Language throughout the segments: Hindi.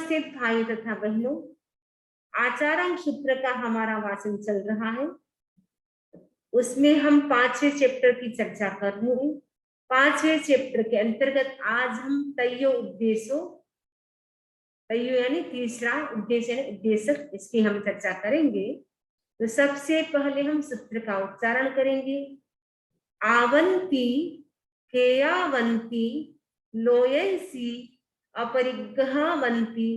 नमस्ते भाई तथा बहनों, आचार्य सूत्र का हमारा वाचन चल रहा है। उसमें हम 5वें चैप्टर की चर्चा कर रहे हैं। 5वें चैप्टर के अंतर्गत आज हम तयो उद्देश्यों, तयो यानी तीसरा उद्देश्य यानी उद्देशक, इसकी हम चर्चा करेंगे। तो सबसे पहले हम सूत्र का उच्चारण करेंगे। आवंती केयावंती लोयसी अपरिग्रहवंती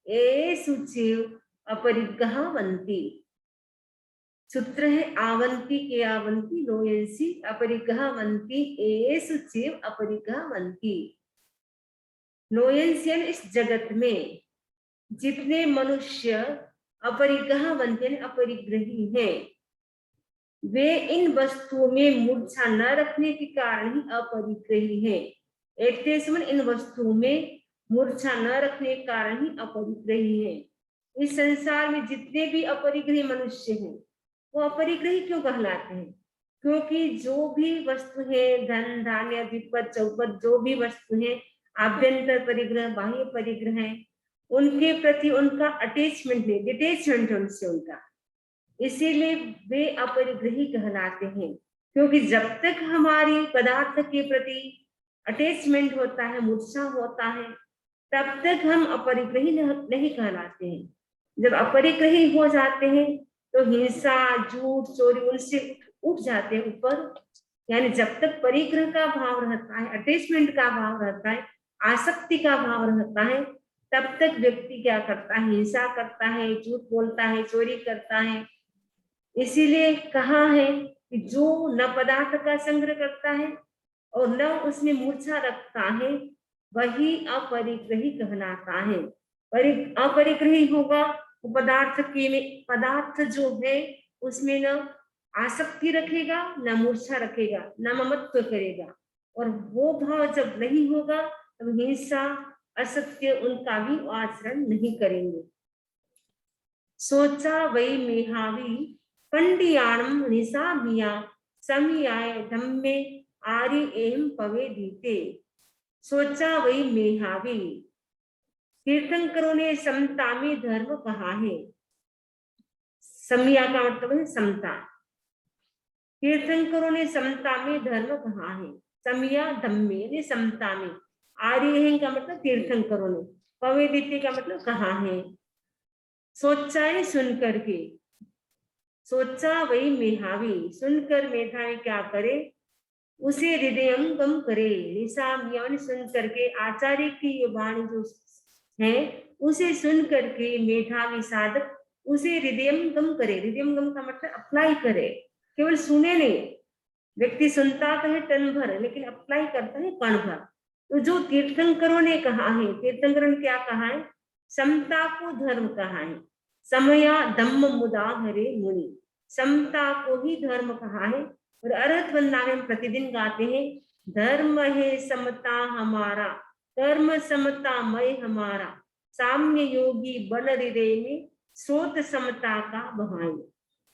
एषुचेव अपरिग्रहवंती। सूत्र है आवंती केयावंती लोयसी अपरिग्रहवंती एषुचेव अपरिग्रहवंती। लोयसी यानी इस जगत में जितने मनुष्य अपरिग्रहवंती यानी अपरिग्रही हैं, वे इन वस्तुओं में मूर्छा न रखने के कारण ही अपरिग्रही है। इन वस्तुओं में मूर्छा न रखने के कारण ही अपरिग्रही है। इस संसार में जितने भी अपरिग्रही मनुष्य हैं, वो अपरिग्रही क्यों कहलाते हैं? क्योंकि जो भी वस्तु है, धन धान्य विपद चौपद, जो भी वस्तु है, आभ्यंतर परिग्रह बाह्य परिग्रह है, उनके प्रति उनका अटैचमेंट है, डिटैचमेंट है उनसे उनका, इसीलिए वे अपरिग्रही कहलाते हैं। क्योंकि जब तक हमारी पदार्थ के प्रति अटैचमेंट होता है, मूर्छा होता है, तब तक हम अपरिग्रही नहीं कहलाते हैं। जब अपरिग्रही हो जाते हैं तो हिंसा, झूठ, चोरी उनसे उठ जाते हैं ऊपर। यानी जब तक परिग्रह का भाव रहता है, अटैचमेंट का भाव रहता है, आसक्ति का भाव रहता है, तब तक व्यक्ति क्या करता है? हिंसा करता है, झूठ बोलता है, चोरी करता है। इसीलिए कहा है कि जो न पदार्थ का संग्रह करता है और न उसमें मूर्छा रखता है, वही अपरिग्रही कहलाता है। अपरिग्रही होगा वो पदार्थ जो है उसमें न आसक्ति रखेगा, न मूर्छा रखेगा, न ममत्व करेगा। और वो भाव जब नहीं होगा तब हिंसा, असत्य उनका भी आचरण नहीं करेंगे। सोचा वही मेहावी पंडियाणम निशाभिया समियाय धम्मे आर्य एवं पवेदीते। सोचा वही मेहावी, तीर्थंकरों ने समता में धर्म कहा है। समिया का मतलब है समता। तीर्थंकरों ने समता में धर्म कहा है। समिया धम्मे ने समता में, आर्य का मतलब तीर्थंकरों ने, पवेदीते का मतलब कहा है। सोचा है सुन करके, सोचा वही मेधावी, सुनकर मेधावी क्या करे? उसे हृदयंगम करे। निशाम यानी सुन करके, आचार्य की ये वाणी जो है उसे सुन करके मेधावी साधक उसे हृदयंगम करे। हृदयंगम का मतलब अप्लाई करे, केवल सुने नहीं। व्यक्ति सुनता तो है टन भर, लेकिन अप्लाई करता है कण भर। तो जो तीर्थंकरों ने कहा है, तीर्थंकरों ने क्या कहा है? समता को धर्म कहा है। समया धम्म मुदा हरे मुनि, समता को ही धर्म कहा है। और अरहत वंदना में हम प्रतिदिन गाते हैं, धर्म है समता हमारा, कर्म समता मय हमारा, साम्य योगी बन हृदय में स्रोत समता का बहाई।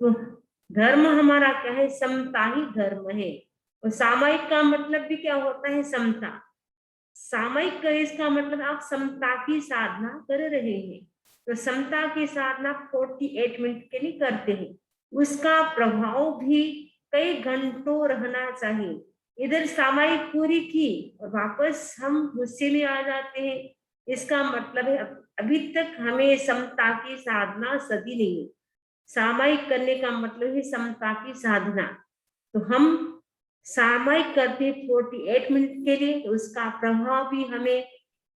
तो धर्म हमारा क्या है? समता ही धर्म है। और सामायिक का मतलब भी क्या होता है? समता। सामायिक करे इसका मतलब आप समता की साधना कर रहे हैं। तो समता की साधना 48 मिनट के लिए करते हैं, उसका प्रभाव भी कई घंटों रहना चाहिए। इधर सामायिक पूरी की और वापस हम गुस्से में आ जाते हैं, इसका मतलब है अभी तक हमें समता की साधना सदी नहीं है। सामायिक करने का मतलब है समता की साधना। तो हम सामायिक करते 48 मिनट के लिए, तो उसका प्रभाव भी हमें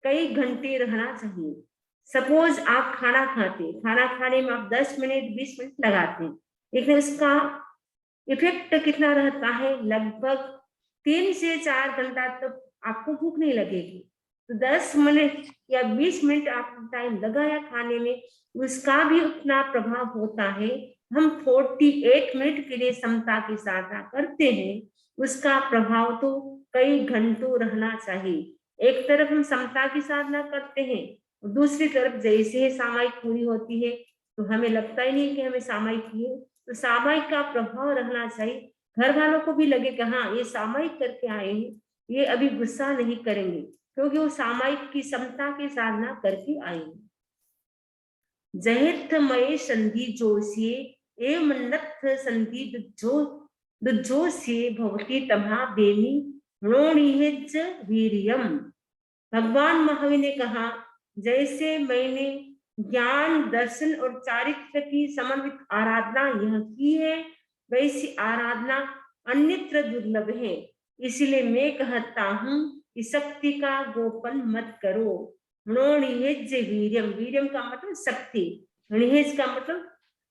कई घंटे रहना चाहिए। सपोज आप खाना खाते, खाना खाने में आप 10 मिनट 20 मिनट लगाते हैं, लेकिन उसका इफेक्ट कितना रहता है? लगभग 3 से 4 घंटा तक आपको भूख नहीं लगेगी। तो 10 मिनट या 20 मिनट आपको टाइम लगाया खाने में, उसका भी उतना प्रभाव होता है। हम 48 मिनट के लिए समता की साधना करते हैं, उसका प्रभाव तो कई घंटों रहना चाहिए। एक तरफ हम समता की साधना करते हैं, दूसरी तरफ जैसे सामायिक पूरी होती है तो हमें लगता ही नहीं कि हमें सामायिक की है। तो सामायिक का प्रभाव रहना चाहिए। घर वालों को भी लगे कि हाँ ये सामायिक करके आए हैं, ये अभी गुस्सा नहीं करेंगे, क्योंकि वो सामायिक की समता की साधना करके आए हैं। जहिर्थमय संधि जोशी एवं नत्थ संधि दुजोसी भवती तभा बेमी णोणिहिज वीर्यम। भगवान महावीर ने कहा, जैसे मैंने ज्ञान, दर्शन और चारित्र की समन्वित आराधना यह की है, वैसी आराधना अन्यत्र दुर्लभ है। इसलिए मैं कहता हूँ कि शक्ति का गोपन मत करो। णोणिहिज वीर्यम, वीर्यम का मतलब शक्ति, णिहिज का मतलब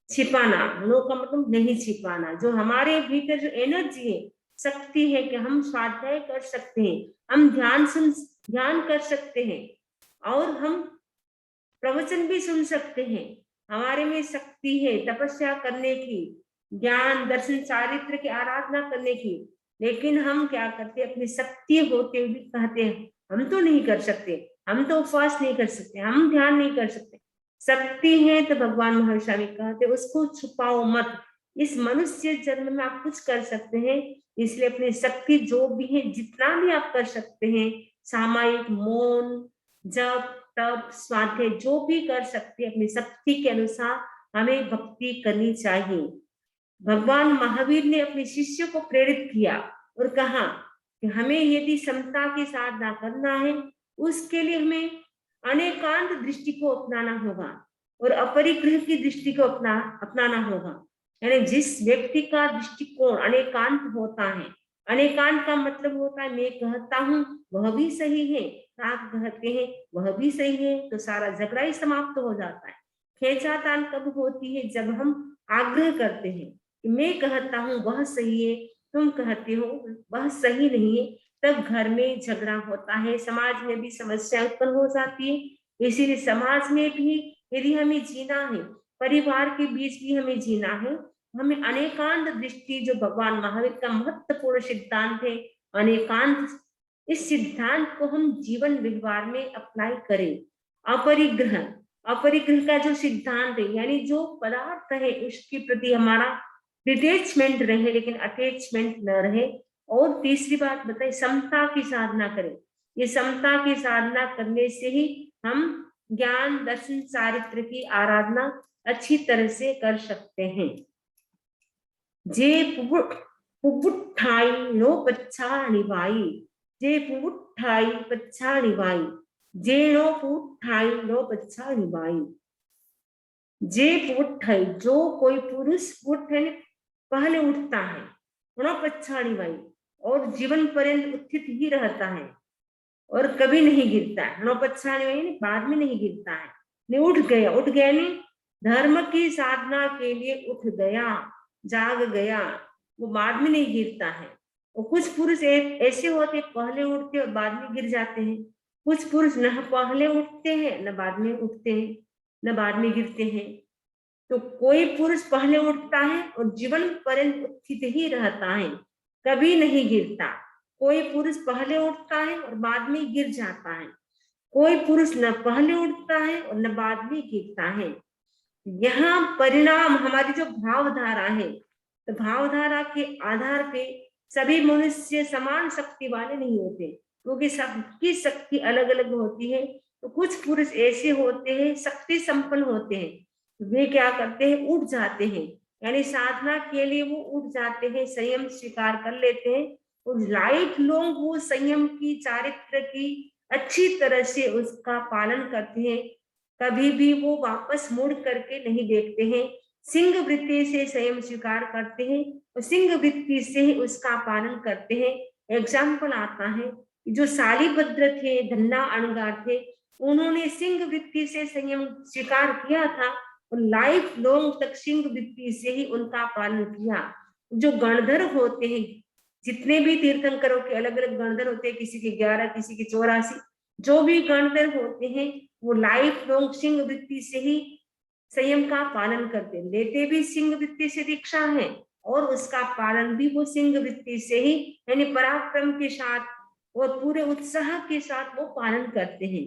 छिपाना, णो का मतलब नहीं छिपाना। जो हमारे भीतर जो एनर्जी है, शक्ति है कि हम स्वाध्याय कर सकते हैं, हम ध्यान कर सकते हैं और हम प्रवचन भी सुन सकते हैं। हमारे में शक्ति है तपस्या करने की, ज्ञान, दर्शन, चारित्र की आराधना करने की। लेकिन हम क्या करते, अपनी शक्ति होते हुए भी कहते हैं हम तो नहीं कर सकते, हम तो उपवास नहीं कर सकते, हम ध्यान नहीं कर सकते। शक्ति है तो भगवान महर्षि स्वामी कहते उसको छुपाओ मत। इस मनुष्य जन्म में आप कुछ कर सकते हैं, इसलिए अपनी शक्ति जो भी है, जितना भी आप कर सकते हैं, सामायिक, मौन, जप, तप, स्वाध्याय जो भी कर सकते हैं, अपनी शक्ति के अनुसार हमें भक्ति करनी चाहिए। भगवान महावीर ने अपने शिष्यों को प्रेरित किया और कहा कि हमें यदि समता की साधना करना है, उसके लिए हमें अनेकांत दृष्टि को अपनाना होगा और अपरिग्रह की दृष्टि को अपनाना होगा। यानी जिस व्यक्ति का दृष्टिकोण अनेकांत होता है, अनेकांत का मतलब होता है मैं कहता हूँ वह भी सही है, आप कहते हैं वह भी सही है, तो सारा झगड़ा ही समाप्त हो जाता है। खींचातान कब होती है, जब हम आग्रह करते हैं कि मैं कहता हूँ वह सही है, तुम कहते हो वह सही नहीं है, तब घर में झगड़ा होता है, समाज में भी समस्या उत्पन्न हो जाती है। इसीलिए समाज में भी यदि हमें जीना है, परिवार के बीच भी हमें जीना है, हमें अनेकांत दृष्टि, जो भगवान महावीर का महत्वपूर्ण सिद्धांत है अनेकांत, इस सिद्धांत को हम जीवन व्यवहार में अप्लाई करें। अपरिग्रह, अपरिग्रह का जो सिद्धांत है, यानी जो पदार्थ है उसके प्रति हमारा डिटेचमेंट रहे लेकिन अटैचमेंट न रहे। और तीसरी बात बताई, समता की साधना करें। ये समता की साधना करने से ही हम ज्ञान, दर्शन, चारित्र की आराधना अच्छी तरह से कर सकते हैं। जे पुबुठाई नो पच्छाणी बाई, जे पुबुठाई पच्छाणी बाई, जे नो पुबुठाई नो पच्छाणी बाई। जे पुबुठाई, जो कोई पुरुष पुट है पहले उठता है, नो पच्छाणी बाई, और जीवन पर्यंत उत्थित ही रहता है और कभी नहीं गिरता है। नो पच्छाणी बाई बाद में नहीं गिरता है, नहीं उठ गया, उठ गया नहीं धर्म की साधना के लिए उठ गया, जाग गया, वो बाद में नहीं गिरता है। और कुछ पुरुष ऐसे होते पहले उठते और बाद में गिर जाते हैं, कुछ पुरुष न पहले उठते हैं न बाद में उठते हैं न बाद में गिरते हैं। तो कोई पुरुष पहले उठता है और जीवन पर्यंत उत्थित ही रहता है, कभी नहीं गिरता। कोई पुरुष पहले उठता है और बाद में गिर जाता है, कोई पुरुष न पहले उठता है और न बाद में गिरता है। यहाँ परिणाम हमारी जो भावधारा है, तो भावधारा के आधार पे सभी मनुष्य समान शक्ति वाले नहीं होते, क्योंकि सबकी शक्ति अलग अलग होती है। तो कुछ पुरुष ऐसे होते हैं शक्ति संपन्न होते हैं, वे क्या करते हैं, उठ जाते हैं, यानी साधना के लिए वो उठ जाते हैं, संयम स्वीकार कर लेते हैं और लाइफ लॉन्ग वो संयम की, चारित्र की अच्छी तरह से उसका पालन करते हैं। कभी भी वो वापस मुड़ करके नहीं देखते हैं, सिंह वृत्ति से संयम स्वीकार करते हैं और सिंह वृत्ति से ही उसका पालन करते हैं। एग्जाम्पल आता है, जो शालिभद्र थे, धन्ना अणगार थे, उन्होंने सिंह वृत्ति से संयम स्वीकार किया था और लाइफ लॉन्ग तक सिंह वृत्ति से ही उनका पालन किया। जो गणधर होते हैं, जितने भी तीर्थंकरों के अलग अलग गणधर होते हैं, किसी के 11, किसी के 84, जो भी गणधर होते हैं वो लाइफ लॉन्ग सिंह वृत्ति से ही संयम का पालन करते, लेते भी सिंह वृत्ति से दीक्षा है और उसका पालन भी वो सिंह वृत्ति से ही, यानी पराक्रम के साथ और पूरे उत्साह के साथ वो पालन करते हैं।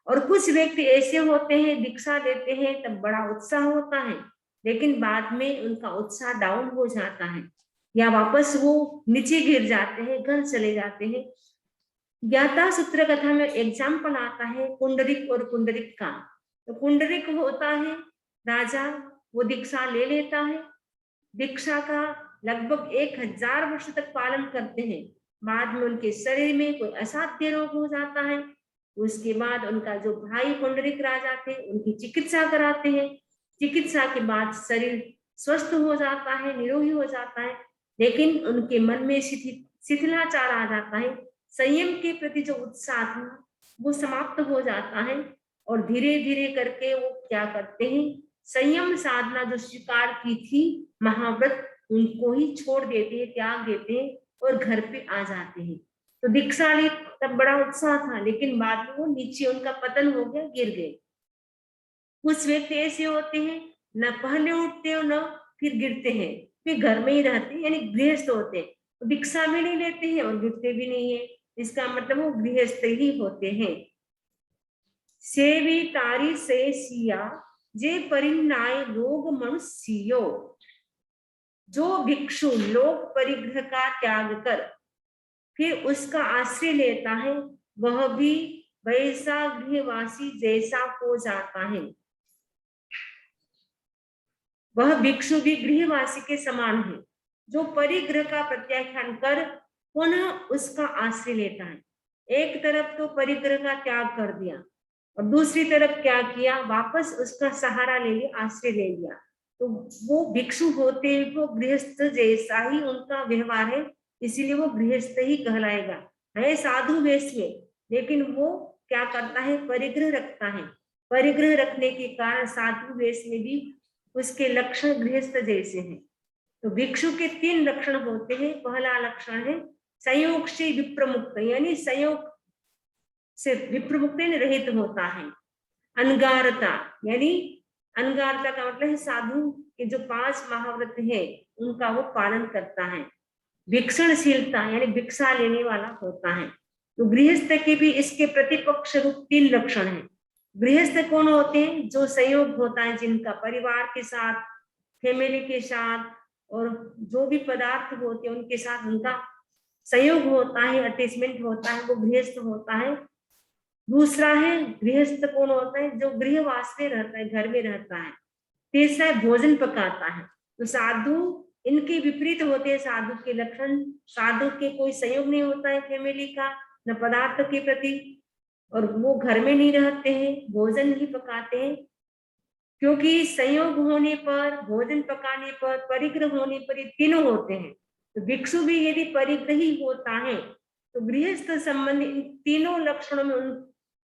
और कुछ व्यक्ति ऐसे होते हैं, दीक्षा देते हैं तब बड़ा उत्साह होता है, लेकिन बाद में उनका उत्साह डाउन हो जाता है या वापस वो नीचे गिर जाते हैं, घर चले जाते हैं। ज्ञाता सूत्र कथा में एग्जाम्पल आता है कुंडरिक और कुंडरिक का। तो कुंडरिक होता है राजा वो दीक्षा ले लेता है। दीक्षा का लगभग 1000 वर्ष तक पालन करते हैं। बाद में उनके शरीर में कोई असाध्य रोग हो जाता है। उसके बाद उनका जो भाई पुंडरीक राजा थे उनकी चिकित्सा कराते हैं। चिकित्सा के बाद शरीर स्वस्थ हो जाता है, निरोगी हो जाता है, लेकिन उनके मन में शिथिलाचार आ जाता है। संयम के प्रति जो उत्साह था वो समाप्त हो जाता है और धीरे धीरे करके वो क्या करते हैं, संयम साधना जो स्वीकार की थी, महाव्रत, उनको ही छोड़ देते हैं, त्याग देते हैं और घर पे आ जाते हैं। तो दीक्षा ली तब बड़ा उत्साह था, लेकिन बाद में वो नीचे उनका पतन हो गया, गिर गए। कुछ व्यक्ति ऐसे होते हैं, न पहले उठते हो न फिर गिरते हैं, फिर घर में ही रहते हैं, यानी गृहस्थ होते हैं, तो दीक्षा भी नहीं लेते हैं और गिरते भी नहीं है। इसका मतलब वो गृहस्थ ही होते हैं। सेवी तारी से सिया जे परिणाय लोग मनुष्यो। जो भिक्षु लोक परिग्रह का त्याग कर फिर उसका आश्रय लेता है, वह भी वैसा गृहवासी जैसा हो जाता है। वह भिक्षु भी गृहवासी के समान है, जो परिग्रह का प्रत्याख्यान कर पुनः उसका आश्रय लेता है। एक तरफ तो परिग्रह का त्याग कर दिया और दूसरी तरफ क्या किया, वापस उसका सहारा ले लिया, आश्रय ले लिया। तो वो भिक्षु होते हैं, वो गृहस्थ जैसा ही उनका व्यवहार है, इसीलिए वो गृहस्थ ही कहलाएगा। है साधु वेश में, लेकिन वो क्या करता है, परिग्रह रखता है। परिग्रह रखने के कारण साधु वेश में भी उसके लक्षण गृहस्थ जैसे हैं। तो भिक्षु के 3 लक्षण होते हैं। पहला लक्षण है संयोग से विप्रमुक्त, यानी संयोग से विप्रमुक्त रहित होता है। अनगारता, यानी अनगारता का मतलब है साधु के जो 5 महाव्रत है उनका वो पालन करता है। भिक्षणशीलता, यानी भिक्षा लेने वाला होता है। तो गृहस्थ के भी इसके प्रतिपक्ष रूप 3 लक्षण हैं। गृहस्थ कौन होते हैं, जो संयोग होता है, जिनका परिवार के साथ, फैमिली के साथ और जो भी पदार्थ होते हैं उनके साथ उनका संयोग होता है, अटैचमेंट होता है, वो गृहस्थ होता है। दूसरा है गृहस्थ कौन होता है, जो गृहवास में रहता है, घर में रहता है। तीसरा है भोजन पकाता है। तो साधु इनके विपरीत होते हैं। साधु के लक्षण, साधु के कोई संयोग नहीं होता है फैमिली का, न पदार्थ के प्रति, और वो घर में नहीं रहते हैं, भोजन नहीं पकाते हैं। क्योंकि संयोग होने पर, भोजन पकाने पर, परिग्रह होने पर ये तीनों होते हैं। तो भिक्षु भी यदि परिग्रही होता है तो गृहस्थ संबंधी इन तीनों लक्षणों में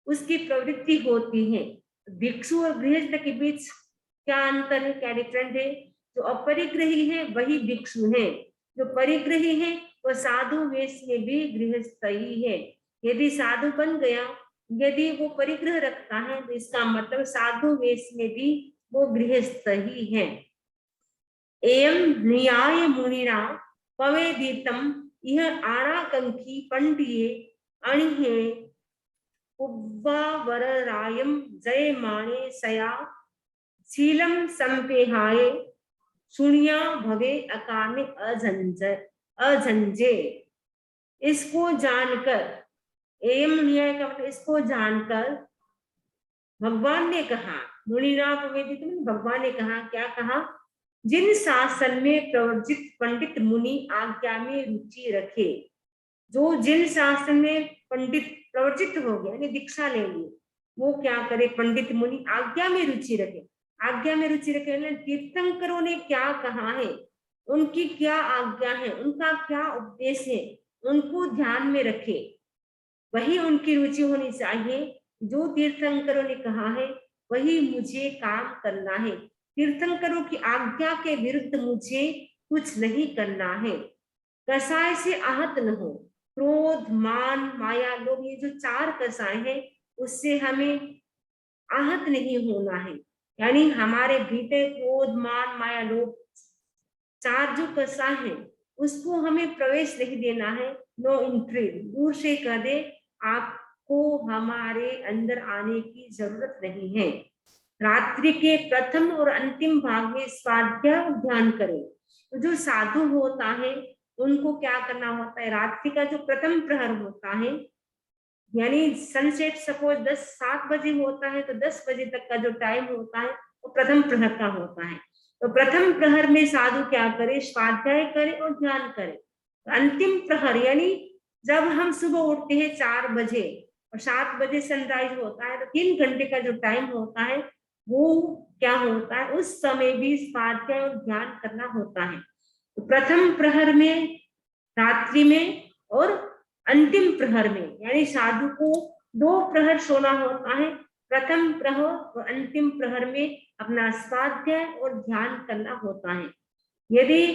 उसकी प्रवृत्ति होती है। भिक्षु और गृहस्थ के बीच क्या अंतर है, क्या डिफरेंट है? जो अपरिग्रही है वही भिक्षु है, जो परिग्रही है वो साधु वेश में भी गृहस्थ ही है। यदि साधु बन गया, यदि वो परिग्रह रखता है, तो इसका मतलब साधु वेश में भी वो गृहस्थ ही है। एवं न्याय मुनिना पवेदितम यह आणाकंखी पंडिये अणिहे उब्बावररायम जयमाने सया शीलम संपेहाय सुनिया भवे अकामे अझंजे। इसको जानकर, एवं न्याय का मतलब इसको जानकर भगवान ने कहा, मुनिना पवेदित, भगवान ने कहा, क्या कहा, जिन शासन में प्रवर्जित पंडित मुनि आज्ञा में रुचि रखे। जो जिन शासन में पंडित प्रवर्जित हो गया, यानी दीक्षा ले ली, वो क्या करे, पंडित मुनि आज्ञा में रुचि रखे। आज्ञा में रुचि रखे, तीर्थंकरों ने क्या कहा है, उनकी क्या आज्ञा है, उनका क्या उपदेश है, उनको ध्यान में रखे, वही उनकी रुचि होनी चाहिए। जो तीर्थंकरों ने कहा है वही मुझे काम करना है। तीर्थंकरों की आज्ञा के विरुद्ध मुझे कुछ नहीं करना है। कसाय से आहत न हो, क्रोध, मान, माया, लोभ, ये जो 4 कसाय है उससे हमें आहत नहीं होना है। यानी हमारे भीतर क्रोध, मान, माया, लोभ, 4 जो कसाय है उसको हमें प्रवेश नहीं देना है। नो एंट्री, दूर से कह दे, आपको हमारे अंदर आने की जरूरत नहीं है। रात्रि के प्रथम और अंतिम भाग में स्वाध्याय ध्यान करें। तो जो साधु होता है उनको क्या करना होता है, रात्रि का जो प्रथम प्रहर होता है, यानी सनसेट सपोज 7 बजे होता है, तो 10 बजे तक का जो टाइम होता है वो प्रथम प्रहर का होता है। तो प्रथम प्रहर में साधु क्या करे, स्वाध्याय करे और ध्यान करे। अंतिम प्रहर यानी जब हम सुबह उठते हैं 4 बजे और 7 बजे सनराइज होता है, तो 3 घंटे का जो टाइम होता है वो क्या होता है, उस समय भी स्वाध्याय और ध्यान करना होता है। तो प्रथम प्रहर में, रात्रि में और अंतिम प्रहर में, यानी साधु को 2 प्रहर सोना होता है। प्रथम प्रहर और अंतिम प्रहर में अपना स्वाध्याय और ध्यान करना होता है। यदि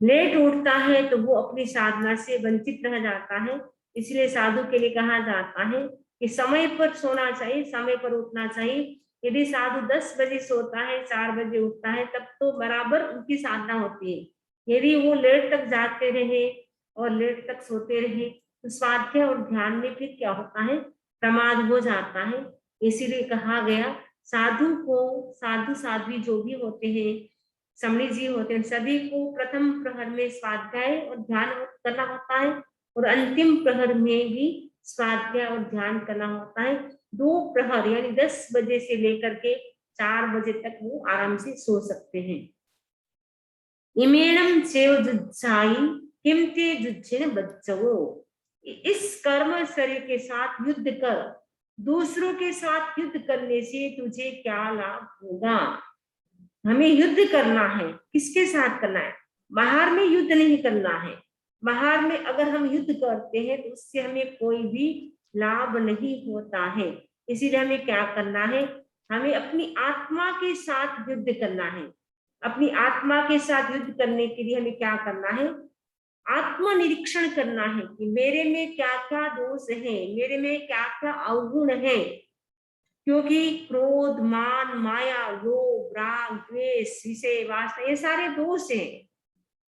लेट उठता है तो वो अपनी साधना से वंचित रह जाता है। इसलिए साधु के लिए कहा जाता है कि समय पर सोना चाहिए, समय पर उठना चाहिए। यदि साधु 10 बजे सोता है, 4 बजे उठता है, तब तो बराबर उनकी साधना होती है। यदि वो लेट तक जागते रहे और लेट तक सोते रहे तो स्वाध्याय और ध्यान में फिर क्या होता है, प्रमाद हो जाता है। इसीलिए कहा गया साधु को, साधु साध्वी जो भी होते हैं, समणी जी होते हैं, सभी को प्रथम प्रहर में स्वाध्याय और ध्यान करना होता है और अंतिम प्रहर में भी स्वाध्याय और ध्यान करना होता है। 2 प्रहर यानी 10 बजे से लेकर के 4 बजे तक वो आराम से सो सकते हैं। इमेणम चेव जुज्जाई किमते जुज्जिन बच्चवो, इस कर्म शरीर के साथ युद्ध कर, दूसरों के साथ युद्ध करने से तुझे क्या लाभ होगा। हमें युद्ध करना है, किसके साथ करना है, बाहर में युद्ध नहीं करना है। बाहर में अगर हम युद्ध करते हैं तो उससे हमें कोई भी लाभ नहीं होता है। इसीलिए हमें क्या करना है, हमें अपनी आत्मा के साथ युद्ध करना है। अपनी आत्मा के साथ युद्ध करने के लिए हमें क्या करना है, आत्मनिरीक्षण करना है कि मेरे में क्या क्या दोष है, मेरे में क्या क्या अवगुण है। क्योंकि क्रोध, मान, माया, लोभ, राग, द्वेष, विषय वासना, ये सारे दोष हैं।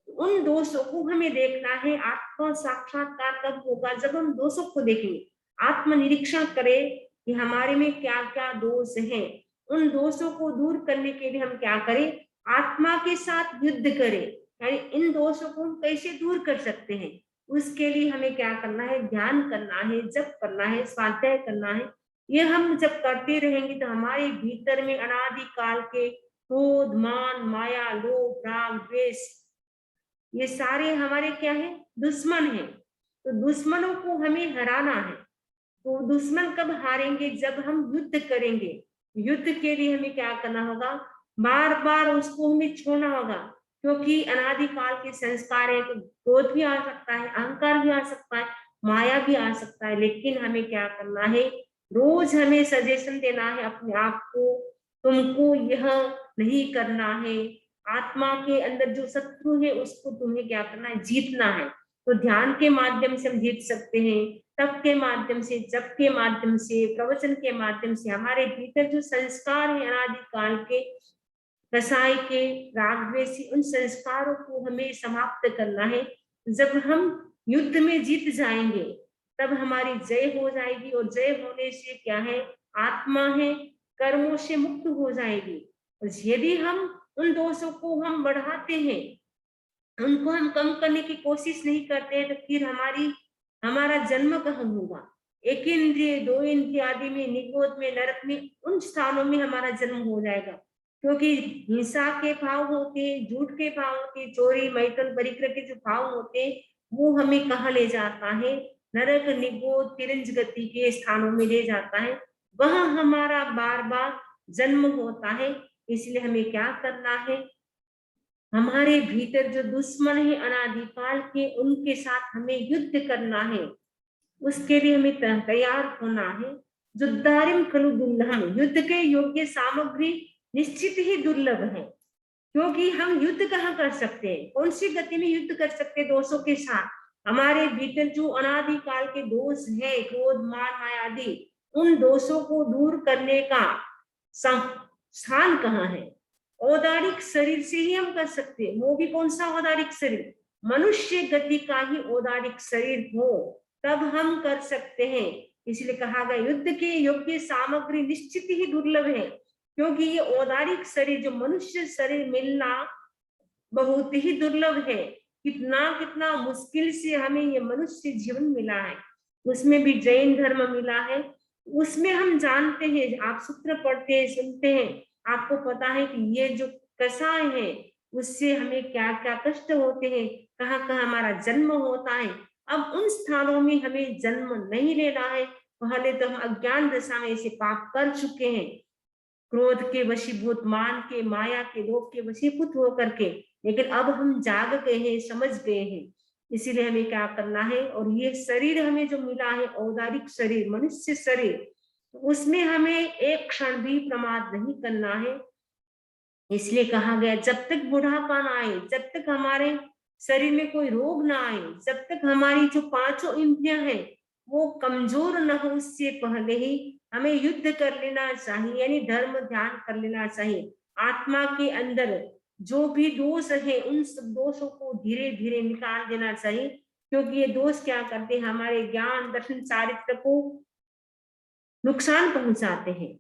उन दोषों को हमें देखना है। आत्म साक्षात्कार कब होगा, जब हम दोषों को देखेंगे, आत्मनिरीक्षण करें कि हमारे में क्या क्या दोष हैं। उन दोषों को दूर करने के लिए हम क्या करें, आत्मा के साथ युद्ध करें। यानी इन दोषों को हम कैसे दूर कर सकते हैं, उसके लिए हमें क्या करना है, ध्यान करना है, जप करना है, स्वाध्याय करना है। ये हम जब करते रहेंगे तो हमारे भीतर में अनादि काल के क्रोध, मान, माया, लोभ, राग, द्वेष, ये सारे हमारे क्या है, दुश्मन है। तो दुश्मनों को हमें हराना है। तो दुश्मन कब हारेंगे, जब हम युद्ध करेंगे। युद्ध के लिए हमें क्या करना होगा, बार बार उसको हमें छोड़ना होगा। क्योंकि अनादि काल के संस्कार है, तो क्रोध भी आ सकता है, अहंकार भी आ सकता है, माया भी आ सकता है। लेकिन हमें क्या करना है, रोज हमें सजेशन देना है अपने आप को, तुमको यह नहीं करना है। आत्मा के अंदर जो शत्रु है उसको तुम्हें क्या करना है, जीतना है। तो ध्यान के माध्यम से हम जीत सकते हैं, तप के माध्यम से, जप के माध्यम से, प्रवचन के माध्यम से। हमारे भीतर जो संस्कार है अनादि काल के, कसाई के, राग द्वेषी, उन संस्कारों को हमें समाप्त करना है। जब हम युद्ध में जीत जाएंगे तब हमारी जय हो जाएगी। और जय होने से क्या है, आत्मा है, कर्मों से मुक्त हो जाएगी। और यदि हम उन दोषों को हम बढ़ाते हैं, उनको हम कम करने की कोशिश नहीं करते हैं, तो फिर हमारा जन्म कहाँ होगा। एक इंद्रिय, 2 इंद्रिय आदि में, निगोद में, नरक में, उन स्थानों में हमारा जन्म हो जाएगा। क्योंकि हिंसा के भाव होते हैं, झूठ के भाव होते हैं, चोरी, मैथुन, परिग्रह के जो भाव होते हैं, वो हमें कहाँ ले जाता है, नरक, निगोद, तिरंज गति के स्थानों में ले जाता है। वह हमारा बार बार जन्म होता है। इसलिए हमें क्या करना है, हमारे भीतर जो दुश्मन है अनादिकाल के, उनके साथ हमें युद्ध करना है। उसके लिए हमें तैयार होना है। युद्धारिम खलु दुर्लभम, युद्ध के योग्य सामग्री निश्चित ही दुर्लभ है। क्योंकि हम युद्ध कहाँ कर सकते हैं, कौन सी गति में युद्ध कर सकते हैं दोषों के साथ। हमारे भीतर जो अनादिकाल के दोष है, क्रोध, मान, माया आदि, उन दोषों को दूर करने का स्थान कहाँ है, औदारिक शरीर से ही हम कर सकते हैं। वो भी कौन सा औदारिक शरीर, मनुष्य गति का ही औदारिक शरीर हो, तब हम कर सकते हैं। इसलिए कहा गया युद्ध के योग्य सामग्री निश्चित ही दुर्लभ है। क्योंकि ये औदारिक शरीर, जो मनुष्य शरीर मिलना बहुत ही दुर्लभ है। कितना कितना मुश्किल से हमें ये मनुष्य जीवन मिला है। उसमें भी जैन धर्म मिला है। उसमें हम जानते हैं, आप सूत्र पढ़ते हैं, सुनते हैं, आपको पता है कि ये जो कसाय है उससे हमें क्या क्या कष्ट होते हैं, कहाँ कहाँ हमारा जन्म होता है। अब उन स्थानों में हमें जन्म नहीं लेना है। पहले तो हम अज्ञान दशा में ऐसे पाप कर चुके हैं, क्रोध के वशीभूत, मान के, माया के, लोभ के वशीभूत होकर के। लेकिन अब हम जाग गए हैं, समझ गए हैं, इसीलिए हमें क्या करना है। और ये शरीर हमें जो मिला है, औदारिक शरीर, मनुष्य शरीर, उसमें हमें एक क्षण भी प्रमाद नहीं करना है। इसलिए कहा गया जब तक बुढ़ापा ना आए, जब तक हमारे शरीर में कोई रोग ना आए, जब तक हमारी जो पांचों इंद्रियां हैं वो कमजोर न हो, उससे पहले ही हमें युद्ध कर लेना चाहिए, यानी धर्म ध्यान कर लेना चाहिए। आत्मा के अंदर जो भी दोष है उन सब दोषों को धीरे धीरे निकाल देना चाहिए, क्योंकि ये दोष क्या करते हैं, हमारे ज्ञान दर्शन चारित्र को नुकसान पहुंचाते हैं।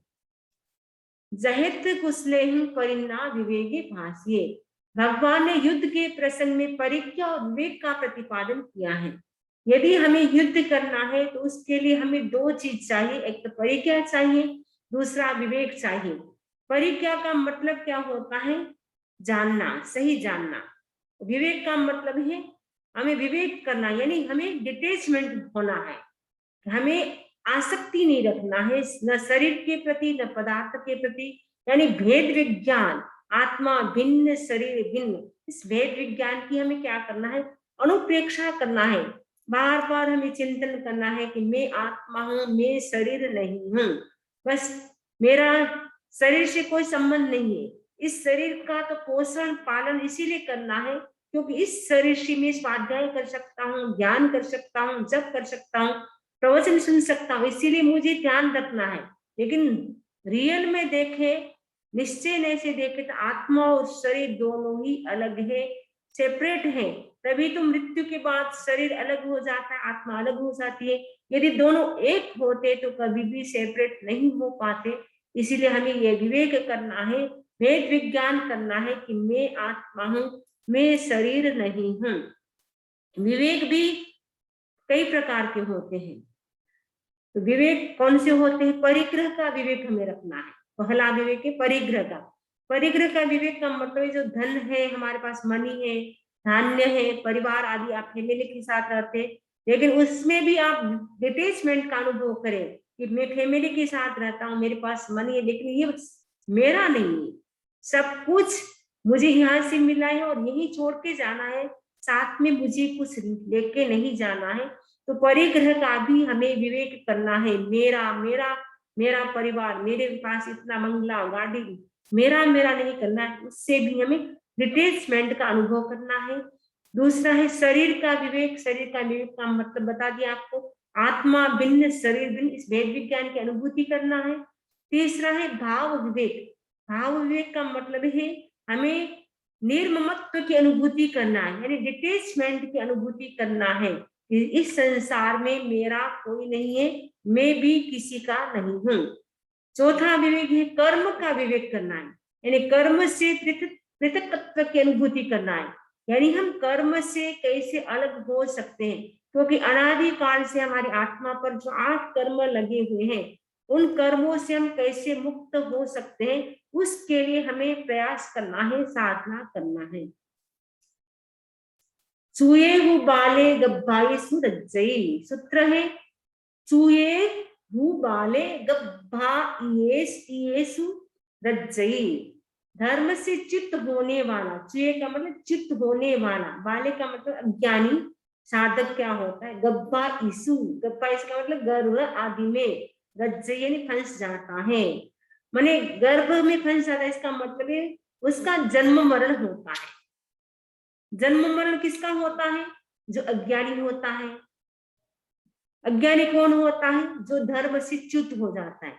जहित कुशलेहु परिन्ना विवेके भाष्ये, भगवान ने युद्ध के प्रसंग में परिज्ञा और विवेक का प्रतिपादन किया है। यदि हमें युद्ध करना है तो उसके लिए हमें दो चीज चाहिए, एक तो परिज्ञा चाहिए, दूसरा विवेक चाहिए। परिज्ञा का मतलब क्या होता है, जानना, सही जानना। विवेक का मतलब है हमें विवेक करना, यानी हमें डिटेचमेंट होना है, हमें आसक्ति नहीं रखना है, न शरीर के प्रति न पदार्थ के प्रति, यानी भेद विज्ञान, आत्मा भिन्न शरीर भिन्न, इस भेद विज्ञान की हमें क्या करना है, अनुप्रेक्षा करना है। बार बार हमें चिंतन करना है कि मैं आत्मा हूं, मैं शरीर नहीं हूं, बस मेरा शरीर से कोई संबंध नहीं है। इस शरीर का तो पोषण पालन इसीलिए करना है क्योंकि इस शरीर से मैं स्वाध्याय कर सकता हूँ, ज्ञान कर सकता हूँ, जप कर सकता हूँ, प्रवचन सुन सकता हूँ, इसीलिए मुझे ध्यान रखना है। लेकिन रियल में देखे, निश्चय से देखे तो आत्मा और शरीर दोनों ही अलग है, सेपरेट है। तभी तो मृत्यु के बाद शरीर अलग हो जाता है, आत्मा अलग हो जाती है। यदि दोनों एक होते तो कभी भी सेपरेट नहीं हो पाते। इसीलिए हमें यह विवेक करना है, वेद विज्ञान करना है कि मैं आत्मा हूं, मैं शरीर नहीं हूं। विवेक भी कई प्रकार के होते हैं। तो विवेक कौन से होते हैं, परिग्रह का विवेक हमें रखना है। पहला विवेक है परिग्रह का। परिग्रह का विवेक का मतलब जो धन है, हमारे पास मनी है, धान्य है, परिवार आदि, आप फैमिली के साथ रहते हैं, लेकिन उसमें भी आप डिटेचमेंट का अनुभव करें कि मैं फैमिली के साथ रहता हूँ, मेरे पास मनी है, लेकिन ये मेरा नहीं है, सब कुछ मुझे यहाँ से मिला है और यही छोड़ के जाना है, साथ में मुझे कुछ लेके नहीं जाना है। तो परिग्रह का भी हमें विवेक करना है। मेरा मेरा मेरा परिवार, मेरे पास इतना बंगला गाड़ी, मेरा मेरा नहीं करना है, उससे भी हमें डिटेचमेंट का अनुभव करना है। दूसरा है शरीर का विवेक। शरीर का विवेक का मतलब बता दिया आपको, आत्मा भिन्न शरीर भिन्न, इस भेद विज्ञान की अनुभूति करना है। तीसरा है भाव विवेक। भाव विवेक का मतलब है हमें निर्ममत्व की अनुभूति करना है, यानी डिटेचमेंट की अनुभूति करना है। इस संसार में मेरा कोई नहीं है, मैं भी किसी का नहीं हूं। चौथा विवेक है कर्म का विवेक करना है, यानी कर्म से पृथकत्व की अनुभूति करना है, यानी हम कर्म से कैसे अलग हो सकते हैं, क्योंकि अनादि काल से हमारी आत्मा पर जो 8 कर्म लगे हुए हैं, उन कर्मों से हम कैसे मुक्त हो सकते हैं, उसके लिए हमें प्रयास करना है, साधना करना है। चूये हु बाले गब्भाई सुरज्जई, सूत्र है चूये हु बाले गब्भाईसु रज्जई। धर्म से चित्त होने वाला, चूये का मतलब चित्त होने वाला, बाले का मतलब अज्ञानी, साधक क्या होता है, गब्बा ईसु, गब्बा इसका मतलब गर्भ आदि में, रज्जई यानी फंस जाता है, माने गर्भ में फंस जाता है, इसका मतलब है उसका जन्म मरण होता है। जन्म मरण किसका होता है, जो अज्ञानी होता है। अज्ञानी कौन होता है, जो धर्म से च्युत हो जाता है,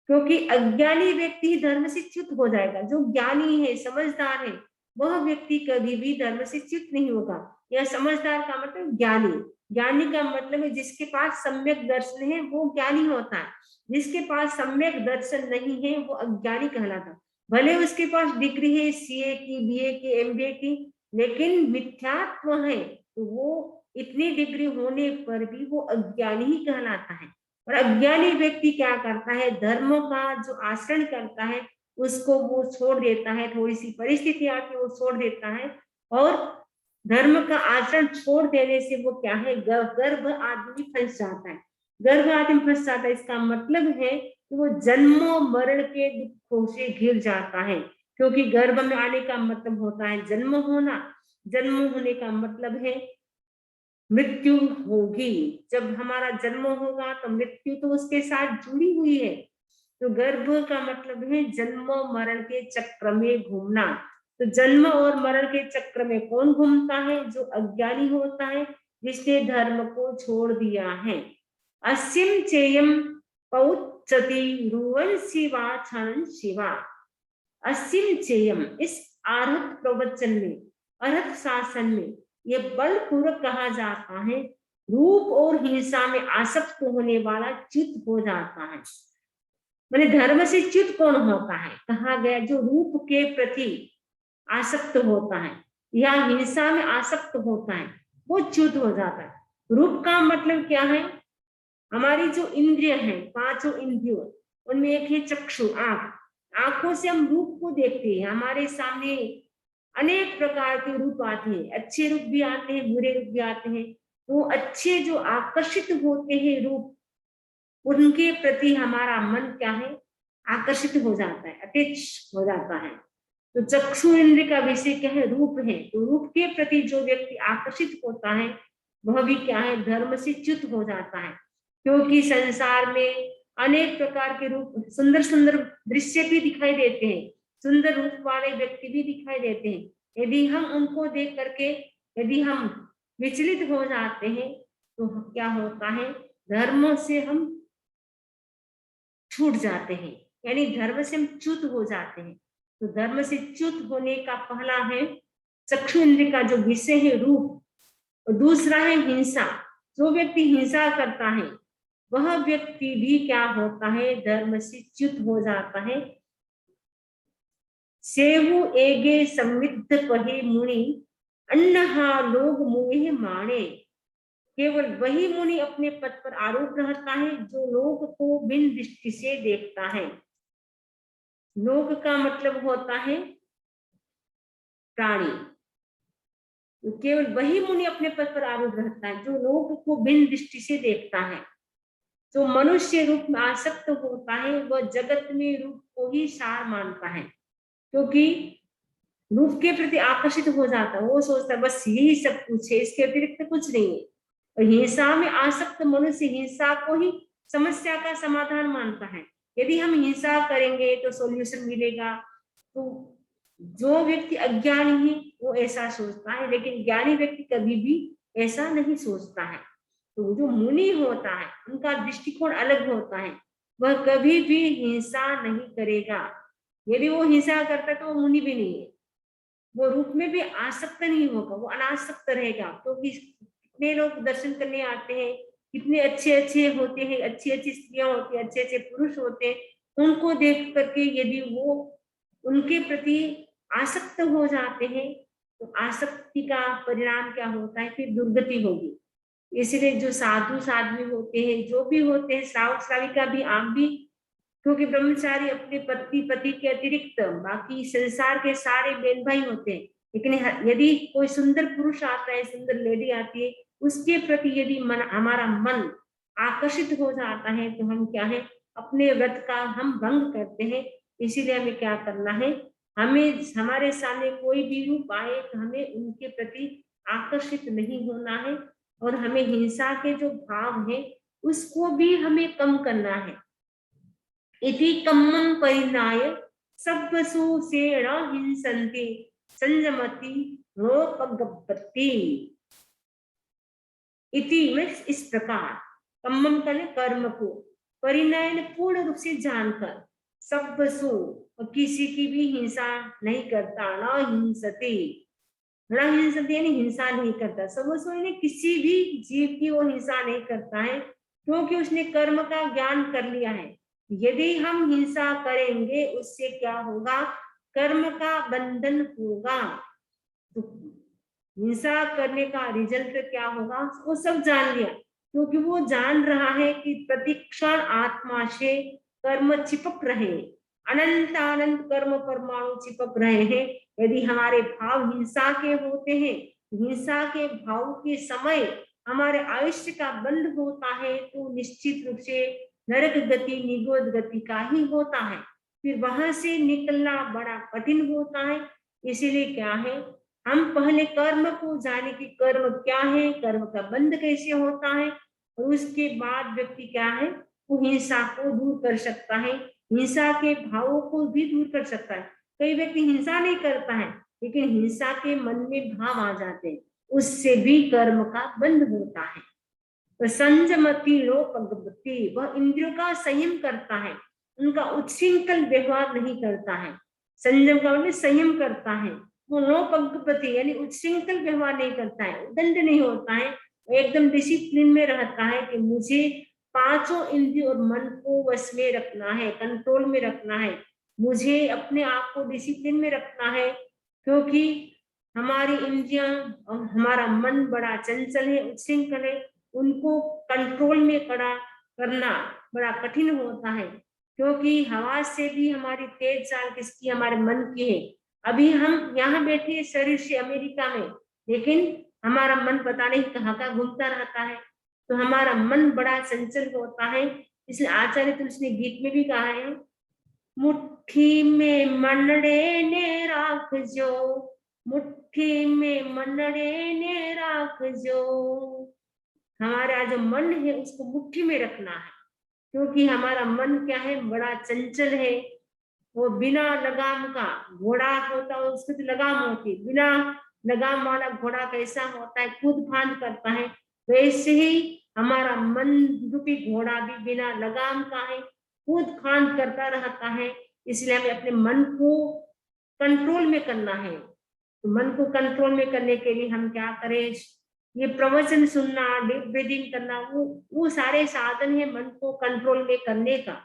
क्योंकि अज्ञानी व्यक्ति धर्म से च्युत हो जाएगा। जो ज्ञानी है, समझदार है, वह व्यक्ति कभी भी धर्म से च्युत नहीं होगा। यह समझदार का मतलब ज्ञानी, ज्ञानी का मतलब है जिसके पास सम्यक दर्शन है वो ज्ञानी होता है, जिसके पास सम्यक दर्शन नहीं है वो अज्ञानी कहलाता है। भले उसके पास डिग्री है सीए की, बीए की, एमबीए की, लेकिन मिथ्यात्व है तो वो इतनी डिग्री होने पर भी वो अज्ञानी ही कहलाता है। और अज्ञानी व्यक्ति क्या करता है, धर्म का जो आचरण करता है उसको वो छोड़ देता है, थोड़ी सी परिस्थिति आके वो छोड़ देता है, और धर्म का आचरण छोड़ देने से वो क्या है, गर्भ आदमी फंस जाता है। गर्भ आदमी फंस जाता है, इसका मतलब है कि वो जन्मों मरण के दुखों से घिर जाता है, क्योंकि गर्भ में आने का मतलब होता है जन्म होना। जन्म होने का मतलब है मृत्यु होगी। जब हमारा जन्म होगा तो मृत्यु तो उसके साथ जुड़ी हुई है। तो गर्भ का मतलब है जन्म मरण के चक्र में घूमना। तो जन्म और मरण के चक्र में कौन घूमता है? जो अज्ञानी होता है, जिसने धर्म को छोड़ दिया है। अस्यम चेयम पौच्चति रुवन शिवा छन शिवा। अस्यम चेयम, इस अर्हत प्रवचन में, अर्हत शासन में ये बलपूर्वक कहा जाता है, रूप और हिंसा में आसक्त होने वाला च्युत हो जाता है। मैंने धर्म से च्युत कौन होता है? कहा गया जो रूप के प्रति आसक्त होता है या हिंसा में आसक्त होता है, वो च्युत हो जाता है। रूप का मतलब क्या है? हमारी जो इंद्रिय है, पांचों इंद्रियों, उनमें एक है चक्षु, आंख। आंखों से हम रूप को देखते हैं। हमारे सामने अनेक प्रकार के रूप आते हैं, अच्छे रूप भी आते हैं, बुरे रूप भी आते हैं। तो अच्छे जो आकर्षित होते हैं रूप, उनके प्रति हमारा मन क्या है, आकर्षित हो जाता है, अटैच हो जाता है। तो चक्षु इंद्र का विषय क्या है? रूप है। तो रूप के प्रति जो व्यक्ति आकर्षित होता है, वह भी क्या है, धर्म से च्युत हो जाता है। क्योंकि संसार में अनेक प्रकार के रूप, सुंदर सुंदर दृश्य भी दिखाई देते हैं, सुंदर रूप वाले व्यक्ति भी दिखाई देते हैं। यदि हम उनको देख करके यदि हम विचलित हो जाते हैं, तो क्या होता है, धर्म से हम छूट जाते हैं, यानी धर्म से हम च्युत हो जाते हैं। तो धर्म से च्युत होने का पहला है चक्षु इंद्र का जो विषय है रूप, और दूसरा है हिंसा। जो व्यक्ति हिंसा करता है, वह व्यक्ति भी क्या होता है, धर्म से च्युत हो जाता है। सेवु एगे समृद्ध पहे मुनि, अन्नहा लोग मुहे माणे। केवल वही मुनि अपने पद पर आरूढ़ रहता है जो लोग को बिन दृष्टि से देखता है। लोग का मतलब होता है प्राणी। तो केवल वही मुनि अपने पद पर आरूढ़ रहता है जो लोग को बिन दृष्टि से देखता है। जो मनुष्य रूप में आसक्त होता है, वह जगत में रूप को ही सार मानता है, क्योंकि रूप के प्रति आकर्षित हो जाता है। वो सोचता है बस यही सब कुछ है, इसके अतिरिक्त कुछ नहीं है। और हिंसा में आसक्त मनुष्य हिंसा को ही समस्या का समाधान मानता है। यदि हम हिंसा करेंगे तो सॉल्यूशन मिलेगा। तो जो व्यक्ति अज्ञानी है वो ऐसा सोचता है, लेकिन ज्ञानी व्यक्ति कभी भी ऐसा नहीं सोचता है। तो जो मुनि होता है, उनका दृष्टिकोण अलग होता है। वह कभी भी हिंसा नहीं करेगा। यदि वो हिंसा करता है तो वो मुनि भी नहीं है। वो रूप में भी आसक्त नहीं होगा, वो अनासक्त रहेगा। क्योंकि कितने लोग दर्शन करने आते हैं, कितने अच्छे अच्छे होते हैं, अच्छी अच्छी स्त्रियां होती हैं, अच्छे अच्छे पुरुष होते हैं। उनको देख करके यदि वो उनके प्रति आसक्त हो जाते हैं, तो आसक्ति का परिणाम क्या होता है, फिर दुर्गति होगी। इसलिए जो साधु साध्वी होते हैं, जो भी होते हैं, श्रावक श्राविका भी, आप भी, क्योंकि ब्रह्मचारी अपने पति के अतिरिक्त बाकी संसार के सारे बहन भाई होते हैं। लेकिन यदि कोई सुंदर पुरुष आता है, सुंदर लेडी आती है, उसके प्रति यदि हमारा मन आकर्षित हो जाता है, तो हम क्या है, अपने व्रत का हम भंग करते हैं। इसीलिए हमें क्या करना है, हमें हमारे सामने कोई भी रूप आए तो हमें उनके प्रति आकर्षित नहीं होना है, और हमें हिंसा के जो भाव है उसको भी हमें कम करना है। इति कम्मं परिणाय सब्बसु सेण हिंसन्ति संयमति रोपगपति। इति मीन्स इस प्रकार, कम्मम करें कर्म को, परिणय पूर्ण रूप से जानकर, सब्बसु किसी की भी हिंसा नहीं करता, न हिंसति, न हिंसति यानी हिंसा नहीं करता। सब्बसु यानी किसी भी जीव की वो हिंसा नहीं करता है, क्योंकि उसने कर्म का ज्ञान कर लिया है। यदि हम हिंसा करेंगे उससे क्या होगा, कर्म का बंधन होगा। तो हिंसा करने का रिजल्ट क्या होगा, वो सब जान लिया, क्योंकि वो जान रहा है कि प्रतिक्षण आत्मा से कर्म चिपक रहे। अनंत अनंत कर्म परमाणु चिपक रहे हैं। यदि हमारे भाव हिंसा के होते हैं, हिंसा के भाव के समय हमारे आयुष्य का बंध होता है, तो निश्चित रूप से नरक गति, निगोद गति का ही होता है। फिर वहां से निकलना बड़ा कठिन होता है। इसीलिए क्या है, हम पहले कर्म को जाने कि कर्म क्या है, कर्म का बंध कैसे होता है, और उसके बाद व्यक्ति क्या है, वो हिंसा को दूर कर सकता है, हिंसा के भावों को भी दूर कर सकता है। कई व्यक्ति हिंसा नहीं करता है, लेकिन हिंसा के मन में भाव आ जाते हैं, उससे भी कर्म का बंध होता है। तो संयमति लोपगति, वह इंद्रियों का संयम करता है, उनका उच्छृंखल व्यवहार नहीं करता है। संयम का मतलब संयम करता है। वो लोपगति यानी उच्छृंखल व्यवहार नहीं करता है, उदंड नहीं होता है, एकदम डिसिप्लिन में रहता है कि मुझे पांचों इंद्रियों और मन को वश में रखना है, कंट्रोल में रखना है, मुझे अपने आप को डिसिप्लिन में रखना है, क्योंकि हमारी इंद्रियां और हमारा मन बड़ा चंचल है, उच्छृंखल है, उनको कंट्रोल में खड़ा करना बड़ा कठिन होता है, क्योंकि हवा से भी हमारी तेज चाल किसकी, हमारे मन की है। अभी हम यहाँ बैठे शरीर से अमेरिका में, लेकिन हमारा मन पता नहीं कहाँ का घूमता रहता है, तो हमारा मन बड़ा चंचल होता है। इसलिए आचार्य तुलसी ने गीत में भी कहा है, मुट्ठी में मनड़े ने राख जो, मुट्ठी में मनड़े ने राख जो, हमारा जो मन है उसको मुट्ठी में रखना है, क्योंकि हमारा मन क्या है, बड़ा चंचल है। वो बिना लगाम का घोड़ा होता है, उसको तो लगाम होती है, बिना लगाम वाला घोड़ा कैसा होता है, कूद फांद करता है, वैसे ही हमारा मन रूपी घोड़ा भी बिना लगाम का है, कूद फांद करता रहता है। इसलिए हमें अपने मन को कंट्रोल में करना है। तो मन को कंट्रोल में करने के लिए हम क्या करें, ये प्रवचन सुनना, डीप ब्रीदिंग करना, वो सारे साधन है मन को कंट्रोल में करने का।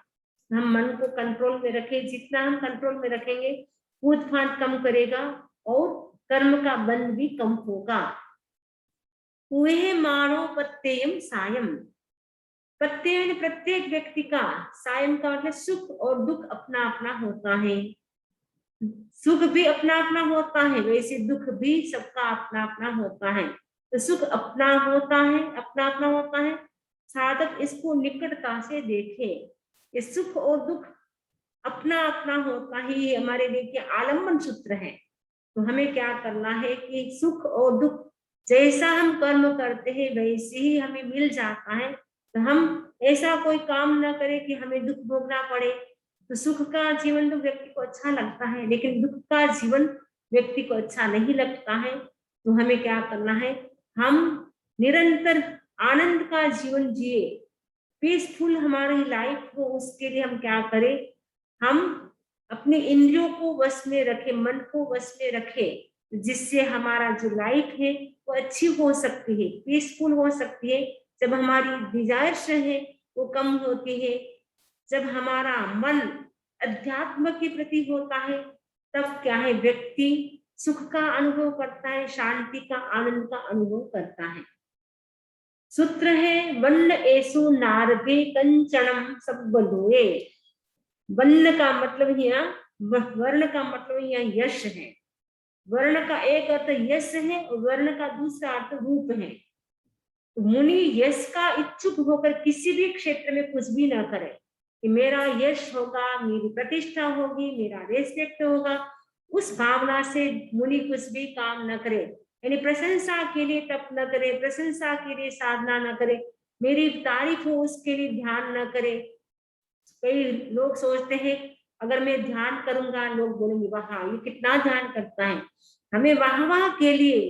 हम मन को कंट्रोल में रखें, जितना हम कंट्रोल में रखेंगे कूद फांद कम करेगा और कर्म का बंध भी कम होगा। वह मानो प्रत्ययम सायम, प्रत्यय प्रत्येक व्यक्ति का, सायम का मतलब सुख और दुख अपना अपना होता है। सुख भी अपना अपना होता है, वैसे दुख भी सबका अपना अपना होता है। तो सुख अपना होता है, अपना अपना होता है, साधक इसको निकटता से देखे। ये सुख और दुख अपना अपना होता ही हमारे लिए क्या आलम्बन सूत्र है। तो हमें क्या करना है कि सुख और दुख जैसा हम कर्म करते हैं वैसे ही हमें मिल जाता है। तो हम ऐसा कोई काम ना करें कि हमें दुख भोगना पड़े। तो सुख का जीवन तो व्यक्ति को अच्छा लगता है, लेकिन दुख का जीवन व्यक्ति को अच्छा नहीं लगता है। तो हमें क्या करना है, हम निरंतर आनंद का जीवन जिए, पीसफुल हमारी लाइफ हो, उसके लिए हम क्या करें, हम अपने इंद्रियों को वश में रखें, मन को वश में रखें, जिससे हमारा जो लाइफ है वो अच्छी हो सकती है, पीसफुल हो सकती है। जब हमारी डिजायर्स है वो कम होती है, जब हमारा मन अध्यात्म के प्रति होता है, तब क्या है, व्यक्ति सुख का अनुभव करता है, शांति का, आनंद का अनुभव करता है। सूत्र है, वर्ण एसु नारदे कंचनम सब बलोए। वर्ण का मतलब यहाँ, वर्ण का मतलब यहाँ यश है। वर्ण का एक अर्थ यश है और वर्ण का दूसरा अर्थ रूप है। तो मुनि यश का इच्छुक होकर किसी भी क्षेत्र में कुछ भी ना करे कि मेरा यश होगा, मेरी प्रतिष्ठा होगी, मेरा रेस्पेक्ट होगा, उस भावना से मुनि कुछ भी काम न करे। यानी प्रशंसा के लिए तप न करे, प्रशंसा के लिए साधना न करे, मेरी तारीफ हो उसके लिए ध्यान न करे। कई लोग सोचते हैं अगर मैं ध्यान करूंगा लोग बोलेंगे वाह ये कितना ध्यान करता है। हमें वाह के लिए,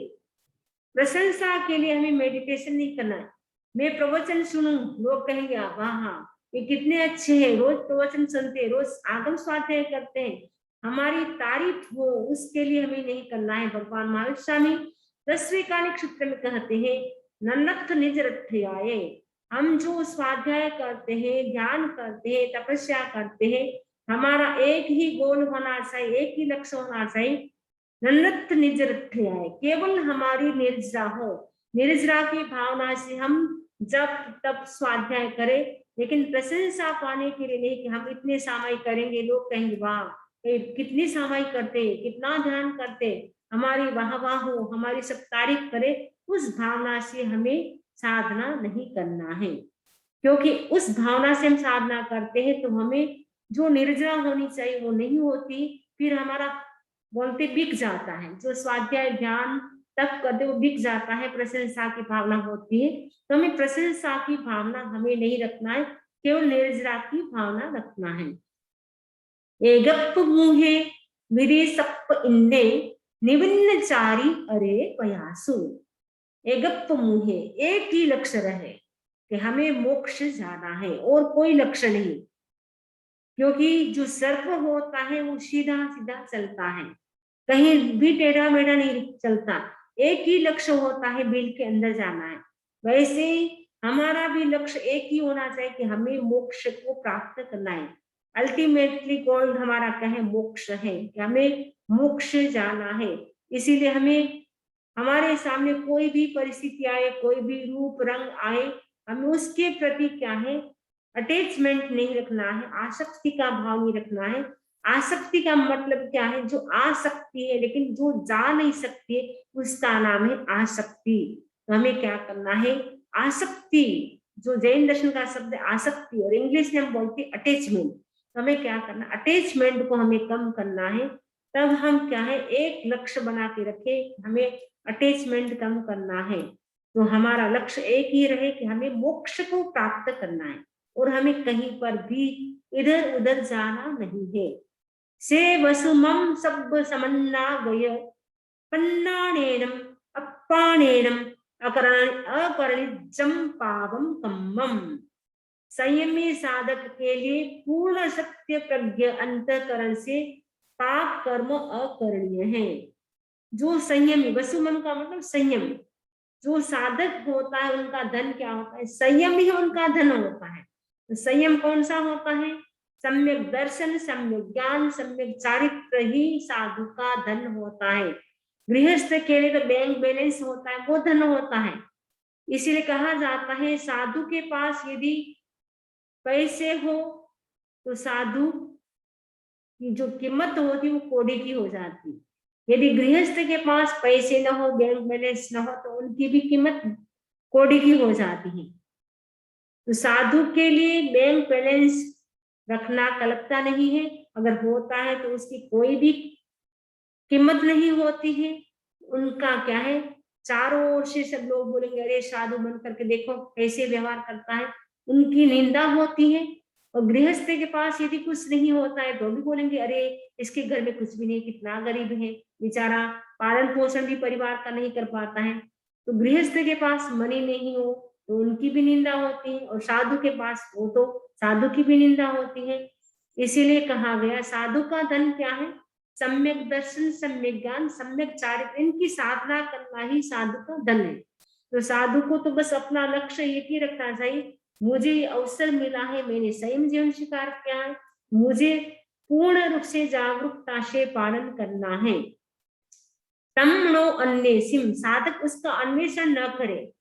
प्रशंसा के लिए हमें मेडिटेशन नहीं करना है। मैं प्रवचन सुनूं, लोग कहेंगे वाह ये कितने अच्छे हैं, रोज प्रवचन सुनते हैं, रोज आगम स्वाध्याय करते हैं, हमारी तारीफ हो, उसके लिए हमें नहीं करना है। भगवान महावीर स्वामी 10वें कालिक सूत्र में कहते हैं, नन्नथ निज रथयाये, हम जो स्वाध्याय करते हैं, ध्यान करते हैं, तपस्या करते हैं, हमारा एक ही गोल होना चाहिए, एक ही लक्ष्य होना चाहिए, नन्नथ निज रथयाये, केवल हमारी निर्जरा हो। निर्जरा की भावना से हम जब तब स्वाध्याय करें, लेकिन प्रशंसा पाने के लिए नहीं कि हम इतने सामाई करेंगे, लोग कहेंगे वाह ये कितनी सामाई करते, कितना ध्यान करते, हमारी वाह वाह हो, हमारी सब तारीफ करे, उस भावना से हमें साधना नहीं करना है। क्योंकि उस भावना से हम साधना करते हैं तो हमें जो निर्जरा होनी चाहिए वो नहीं होती, फिर हमारा बोलते बिक जाता है, जो स्वाध्याय ध्यान तब करते वो बिक जाता है, प्रशंसा की भावना होती है। तो हमें प्रशंसा की भावना हमें नहीं रखना है, केवल निर्जरा की भावना रखना है। एगप्प मुहे विरे सप्प इन्ने निविन्न चारी अरे पयासु। एगप्प मुहे, एक ही लक्ष्य रहे कि हमें मोक्ष जाना है और कोई लक्ष्य नहीं, क्योंकि जो सर्प होता है वो सीधा सीधा चलता है, कहीं भी टेढ़ा मेढ़ा नहीं चलता, एक ही लक्ष्य होता है, बिल के अंदर जाना है। वैसे हमारा भी लक्ष्य एक ही होना चाहिए कि हमें मोक्ष को प्राप्त करना है। अल्टीमेटली गोल हमारा क्या है? मोक्ष है, कि हमें मोक्ष जाना है। इसीलिए हमें हमारे सामने कोई भी परिस्थिति आए, कोई भी रूप रंग आए, हमें उसके प्रति क्या है? अटैचमेंट नहीं रखना है, आसक्ति का भाव नहीं रखना है। आसक्ति का मतलब क्या है? जो आ सकती है लेकिन जो जा नहीं सकती है, उसका नाम है आसक्ति। तो हमें क्या करना है? आसक्ति, जो जैन दर्शन का शब्द है आसक्ति, और इंग्लिश में हम बोलते हैं अटैचमेंट। तो हमें क्या करना? अटैचमेंट को हमें कम करना है। तब हम क्या है? एक लक्ष्य बना के रखे, हमें अटैचमेंट कम करना है। तो हमारा लक्ष्य एक ही रहे कि हमें मोक्ष को प्राप्त करना है, और हमें कहीं पर भी इधर उधर जाना नहीं है। से वसुमम सब समन्ना गय पन्नानेनम अप्पानेनम अकरणिजम पावम कम्मम। संयमी साधक के लिए पूर्ण सत्य प्रज्ञ अंतःकरण से पाप कर्म अकरणीय है। जो संयमी, वसुमन का मतलब संयम, जो साधक होता है उनका धन क्या होता है? संयम ही उनका धन होता है। तो संयम कौन सा होता है? सम्यक दर्शन, सम्यक ज्ञान, सम्यक चारित्र ही साधु का धन होता है। गृहस्थ के लिए तो बैंक बैलेंस होता है, वो धन होता है। इसीलिए कहा जाता है साधु के पास यदि पैसे हो तो साधु की जो कीमत होती वो कोड़ी की हो जाती। यदि गृहस्थ के पास पैसे न हो, बैंक बैलेंस न हो, तो उनकी भी कीमत कोड़ी की हो जाती है। तो साधु के लिए बैंक बैलेंस रखना कल्पना नहीं है, अगर होता है तो उसकी कोई भी कीमत नहीं होती है। उनका क्या है? चारों ओर से सब लोग बोलेंगे अरे साधु बन करके देखो कैसे व्यवहार करता है, उनकी निंदा होती है। और गृहस्थ के पास यदि कुछ नहीं होता है तो भी बोलेंगे अरे इसके घर में कुछ भी नहीं, कितना गरीब है बेचारा, पालन पोषण भी परिवार का नहीं कर पाता है। तो गृहस्थ के पास मनी नहीं हो तो उनकी भी निंदा होती है, और साधु के पास हो तो साधु की भी निंदा होती है। इसीलिए कहा गया साधु का धन क्या है? सम्यक दर्शन, सम्यक ज्ञान, सम्यक चारित्र, इनकी साधना करना ही साधु का धन है। तो साधु को तो बस अपना लक्ष्य एक ही रखना चाहिए, मुझे अवसर मिला है, मैंने संयम जीवन स्वीकार किया है, मुझे पूर्ण रूप से जागरूकता से पालन करना है। तमनो अन्वेषिम, साधक उसका अन्वेषण न करे,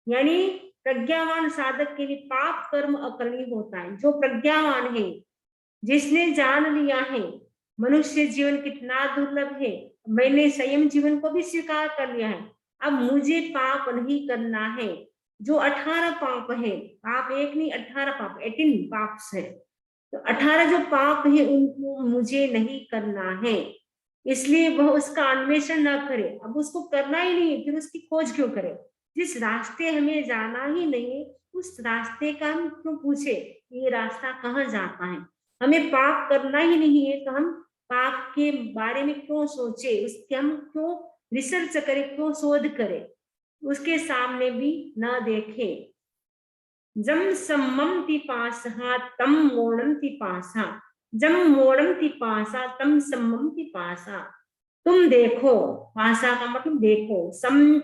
यानी प्रज्ञावान साधक के लिए पाप कर्म अकरणीय होता है। जो प्रज्ञावान है, जिसने जान लिया है मनुष्य जीवन कितना दुर्लभ है, मैंने संयम जीवन को भी स्वीकार कर लिया है, अब मुझे पाप नहीं करना है। जो 18 पाप है, पाप एक नहीं 18 पाप, 18 पाप्स है, तो 18 जो पाप है उनको मुझे नहीं करना है। इसलिए वह उसका अन्वेषण न करे। अब उसको करना ही नहीं, फिर उसकी खोज क्यों करे? जिस रास्ते हमें जाना ही नहीं उस रास्ते का हम क्यों पूछे ये रास्ता कहाँ जाता है? हमें पाप करना ही नहीं है तो हम पाप के बारे में क्यों सोचे, उसके हम क्यों रिसर्च करें, क्यों शोध करें, उसके सामने भी न देखे। जम सम्मम पिपासा तम मोणम पिपासा, जम मोणम पिपासा तम सम्मम पिपासा। तुम देखो, पासा का मतलब देखो,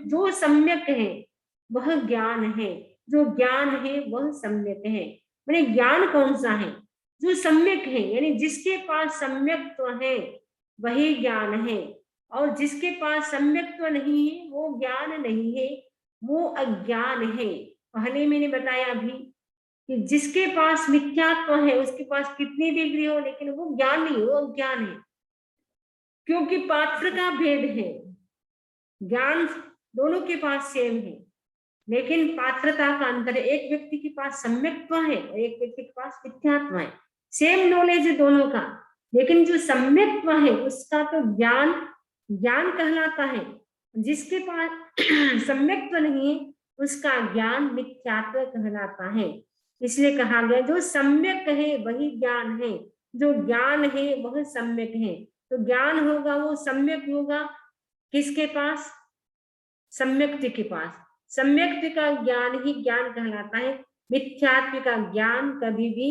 जो सम्यक है वह ज्ञान है, जो ज्ञान है वह सम्यक है। मैंने ज्ञान कौन सा है? जो सम्यक है, यानी जिसके पास सम्यक्त्व है वही ज्ञान है, और जिसके पास सम्यक्त्व नहीं है वो ज्ञान नहीं है, वो अज्ञान है। पहले मैंने बताया अभी कि जिसके पास मिथ्यात्व है उसके पास कितनी डिग्री हो, लेकिन वो ज्ञान नहीं, वो अज्ञान है, क्योंकि पात्र का भेद है। ज्ञान दोनों के पास सेम है, लेकिन पात्रता का अंतर है। एक व्यक्ति के पास सम्यक्त्व है और एक व्यक्ति के पास मिथ्यात्व है। सेम नॉलेज है दोनों का, लेकिन जो सम्यक्त्व है उसका तो ज्ञान ज्ञान कहलाता है। जिसके पास सम्यक्त्व नहीं है उसका ज्ञान मिथ्यात्व कहलाता है। इसलिए कहा गया जो सम्यक है वही ज्ञान है, जो ज्ञान है वह सम्यक है। तो ज्ञान होगा वो सम्यक होगा किसके पास? सम्यक्त्व के पास। सम्यक्त्व का ज्ञान ही ज्ञान कहलाता है, मिथ्यात्व का ज्ञान कभी भी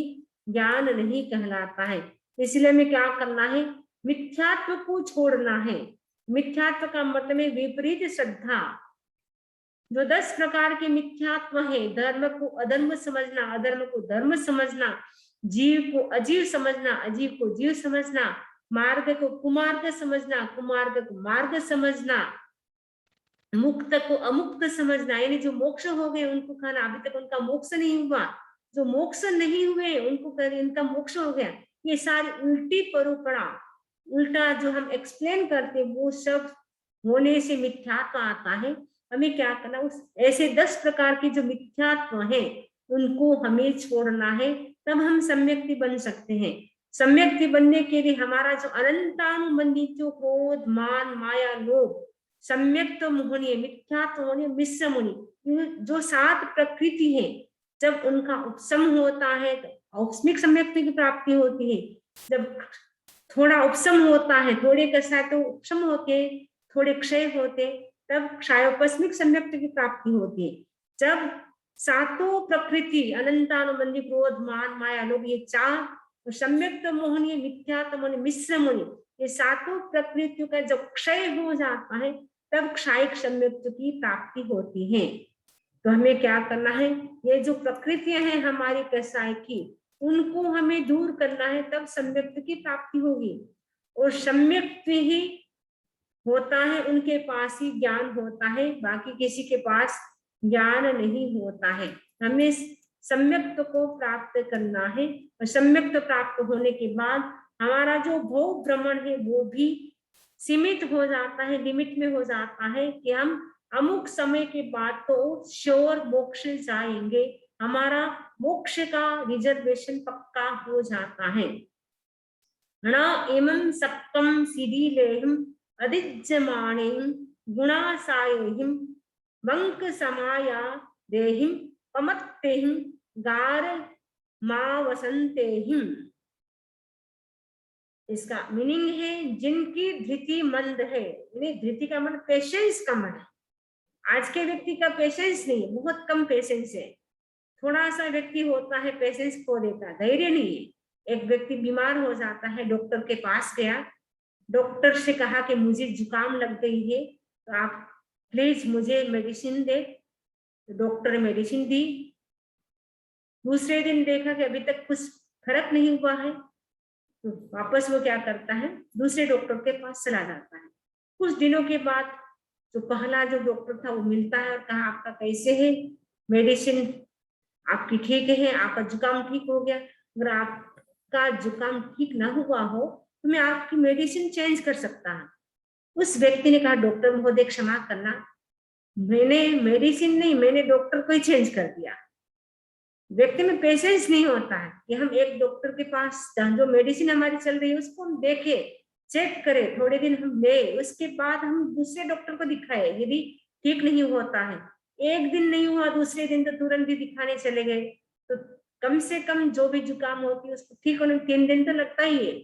ज्ञान नहीं कहलाता है। इसलिए हमें क्या करना है? मिथ्यात्व को छोड़ना है। मिथ्यात्व का मतलब है विपरीत श्रद्धा। जो 10 प्रकार के मिथ्यात्व है, धर्म को अधर्म समझना, अधर्म को धर्म समझना, जीव को अजीव समझना, अजीव को जीव समझना, मार्ग को कुमार्ग समझना, कुमार्ग को मार्ग समझना, मुक्त को अमुक्त समझना, यानी जो मोक्ष हो गए उनको कहना अभी तक उनका मोक्ष नहीं हुआ, जो मोक्ष नहीं हुए उनको कहना इनका मोक्ष हो गया। ये सारी उल्टी परोपड़ा, उल्टा जो हम एक्सप्लेन करते वो सब होने से मिथ्यात्व आता है। हमें क्या करना, उस ऐसे 10 प्रकार के जो मिथ्यात्व है उनको हमें छोड़ना है, तब हम सम्यक्ति बन सकते हैं। सम्यक्ति बनने के लिए हमारा जो अनंतानुबंधित जो क्रोध मान माया लोभ सम्यक्त्व मोहनीय मिथ्यात्व मोहनीय मिश्र मोहनीय जो 7 प्रकृति है, जब उनका उपशम होता है तो औष्मिक सम्यक्त्व की प्राप्ति होती है। जब थोड़ा उपशम होता है, थोड़े कसा तो उपशम होते, थोड़े क्षय होते, तब क्षयोपस्मिक सम्यक्त्व की प्राप्ति होती है। जब 7 प्रकृति अनंतानुबंधी क्रोध मान माया लोभ ये 4 सम्यक्त्व मोहनीय मिथ्यात्व मोहनीय मिश्र मोहनीय ये 7 प्रकृतियों का जब क्षय हो जाता है तब क्षायिक सम्यक्त्व की प्राप्ति होती है। तो हमें क्या करना है, ये जो प्रकृतियां हैं हमारी कसाय की उनको हमें दूर करना है, तब सम्यक्त्व की प्राप्ति होगी। और सम्यक्त्व ही होता है उनके पास ही ज्ञान होता है, बाकी किसी के पास ज्ञान नहीं होता है। हमें सम्यक्त्व को प्राप्त करना है और सम्यक्त्व प्राप्त होने के बाद हमारा जो भोग भ्रमण है वो भी सीमित हो जाता है, लिमिट में हो जाता है कि हम अमुक समय के बाद तो श्योर मोक्ष जाएंगे, हमारा मोक्ष का रिजर्वेशन पक्का हो जाता है। एवं सप्तम सीधीलेहिम अधिज्यमाणेहिम गुणासायेहिम वंक समाया देहिम पमत्तेहिम गार मावसंतेहिम। इसका मीनिंग है जिनकी धृति मंद है, धृति का मतलब पेशेंस कम है। आज के व्यक्ति का पेशेंस नहीं, बहुत कम पेशेंस है। थोड़ा सा व्यक्ति होता है पेशेंस खो देता है, धैर्य नहीं है। एक व्यक्ति बीमार हो जाता है, डॉक्टर के पास गया, डॉक्टर से कहा कि मुझे जुकाम लग गई है तो आप प्लीज मुझे मेडिसिन दे। तो डॉक्टर ने मेडिसिन दी। दूसरे दिन देखा कि अभी तक कुछ फर्क नहीं हुआ है, तो वापस वो क्या करता है, दूसरे डॉक्टर के पास चला जाता है। कुछ दिनों के बाद जो पहला जो डॉक्टर था वो मिलता है और कहा आपका कैसे है, मेडिसिन आपकी ठीक है, आपका जुकाम ठीक हो गया। अगर आपका जुकाम ठीक ना हुआ हो तो मैं आपकी मेडिसिन चेंज कर सकता हूँ। उस व्यक्ति ने कहा डॉक्टर महोदय क्षमा करना, मैंने मेडिसिन नहीं, मैंने डॉक्टर को ही चेंज कर दिया। व्यक्ति में पेशेंस नहीं होता है कि हम एक डॉक्टर के पास जो मेडिसिन हमारी चल रही है उसको हम देखे, चेक करें, थोड़े दिन हम ले, उसके बाद हम दूसरे डॉक्टर को दिखाए। यदि ठीक नहीं होता है, एक दिन नहीं हुआ दूसरे दिन तो तुरंत ही दिखाने चले गए, तो कम से कम जो भी जुकाम होती है उसको ठीक होने में 3 दिन तो लगता ही है।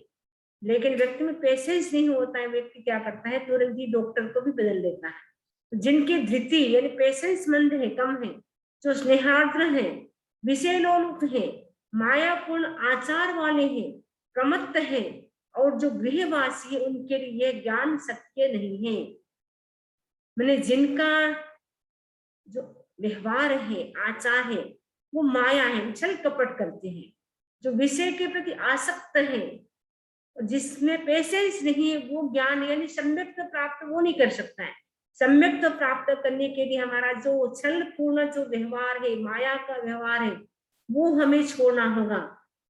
लेकिन व्यक्ति में पेशेंस नहीं होता है, व्यक्ति क्या करता है तुरंत ही डॉक्टर को भी बदल देता है। जिनकी धृति यानी पेशेंस मंद है, कम है, जो स्नेहार्द्र है, विषय लोलुप है, मायापूर्ण आचार वाले हैं, प्रमत्त है और जो गृहवासी है उनके लिए ज्ञान सत्य नहीं है। मैंने जिनका जो व्यवहार है, आचार है, वो माया है, छल कपट करते हैं, जो विषय के प्रति आसक्त है, जिसमें पेशेंस नहीं है, वो ज्ञान यानी सम्यक्त्व प्राप्त वो नहीं कर सकता है। सम्यक्त्व प्राप्त करने के लिए हमारा जो छल पूर्ण जो व्यवहार है, माया का व्यवहार है, वो हमें छोड़ना होगा,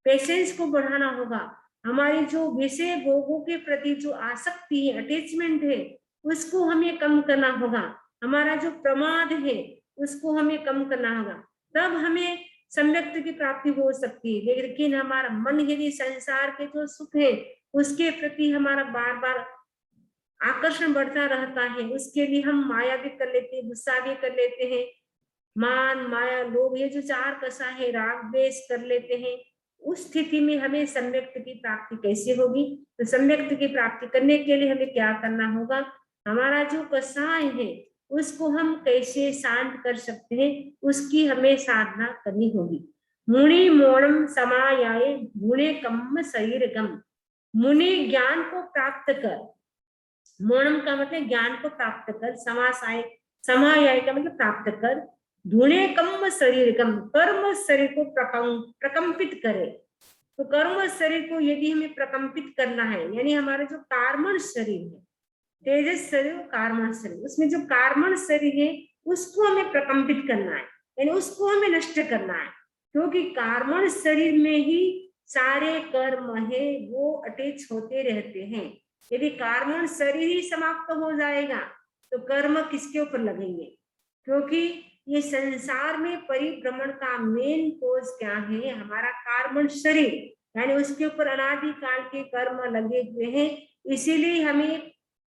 पेशेंस को बढ़ाना होगा, हमारी जो विषय भोगों के प्रति जो आसक्ति है, अटैचमेंट है, उसको हमें कम करना होगा, हमारा जो प्रमाद है उसको हमें कम करना होगा, तब हमें सम्यक्त की प्राप्ति हो सकती है। लेकिन हमारा मन यदि संसार के जो सुख है उसके प्रति हमारा बार बार आकर्षण बढ़ता रहता है, उसके लिए हम माया भी कर लेते हैं, गुस्सा भी कर लेते हैं, मान माया लोभ ये जो चार कसा है, राग द्वेष कर लेते हैं, उस स्थिति में हमें सम्यक्त की प्राप्ति कैसे होगी? तो सम्यक्त की प्राप्ति करने के लिए हमें क्या करना होगा? हमारा जो कसाय है उसको हम कैसे शांत कर सकते हैं, उसकी हमें साधना करनी होगी। मुनि मोणम समायाए गुणे कम्म शरीरगम। मुनि ज्ञान को प्राप्त कर, मोणम का मतलब ज्ञान को प्राप्त कर, समासाय समायाय का मतलब प्राप्त कर, धुणे कम्म शरीर कम, कर्म शरीर को प्रकंपित करे। तो कर्म शरीर को यदि हमें प्रकंपित करना है, यानी हमारा जो कार्मण शरीर है, तेजस शरीर और कार्मण शरीर, उसमें जो कार्मण शरीर है उसको हमें प्रकंपित करना है, यानी उसको हमें नष्ट करना है, क्योंकि कार्मण शरीर में ही सारे कर्म है वो अटैच होते रहते हैं। यदि कार्मण शरीर ही समाप्त हो जाएगा तो कर्म किसके ऊपर लगेंगे? क्योंकि ये संसार में परिभ्रमण का मेन कोज क्या है? हमारा कार्मण शरीर, यानी उसके ऊपर अनादि काल के कर्म लगे हुए हैं, इसीलिए हमें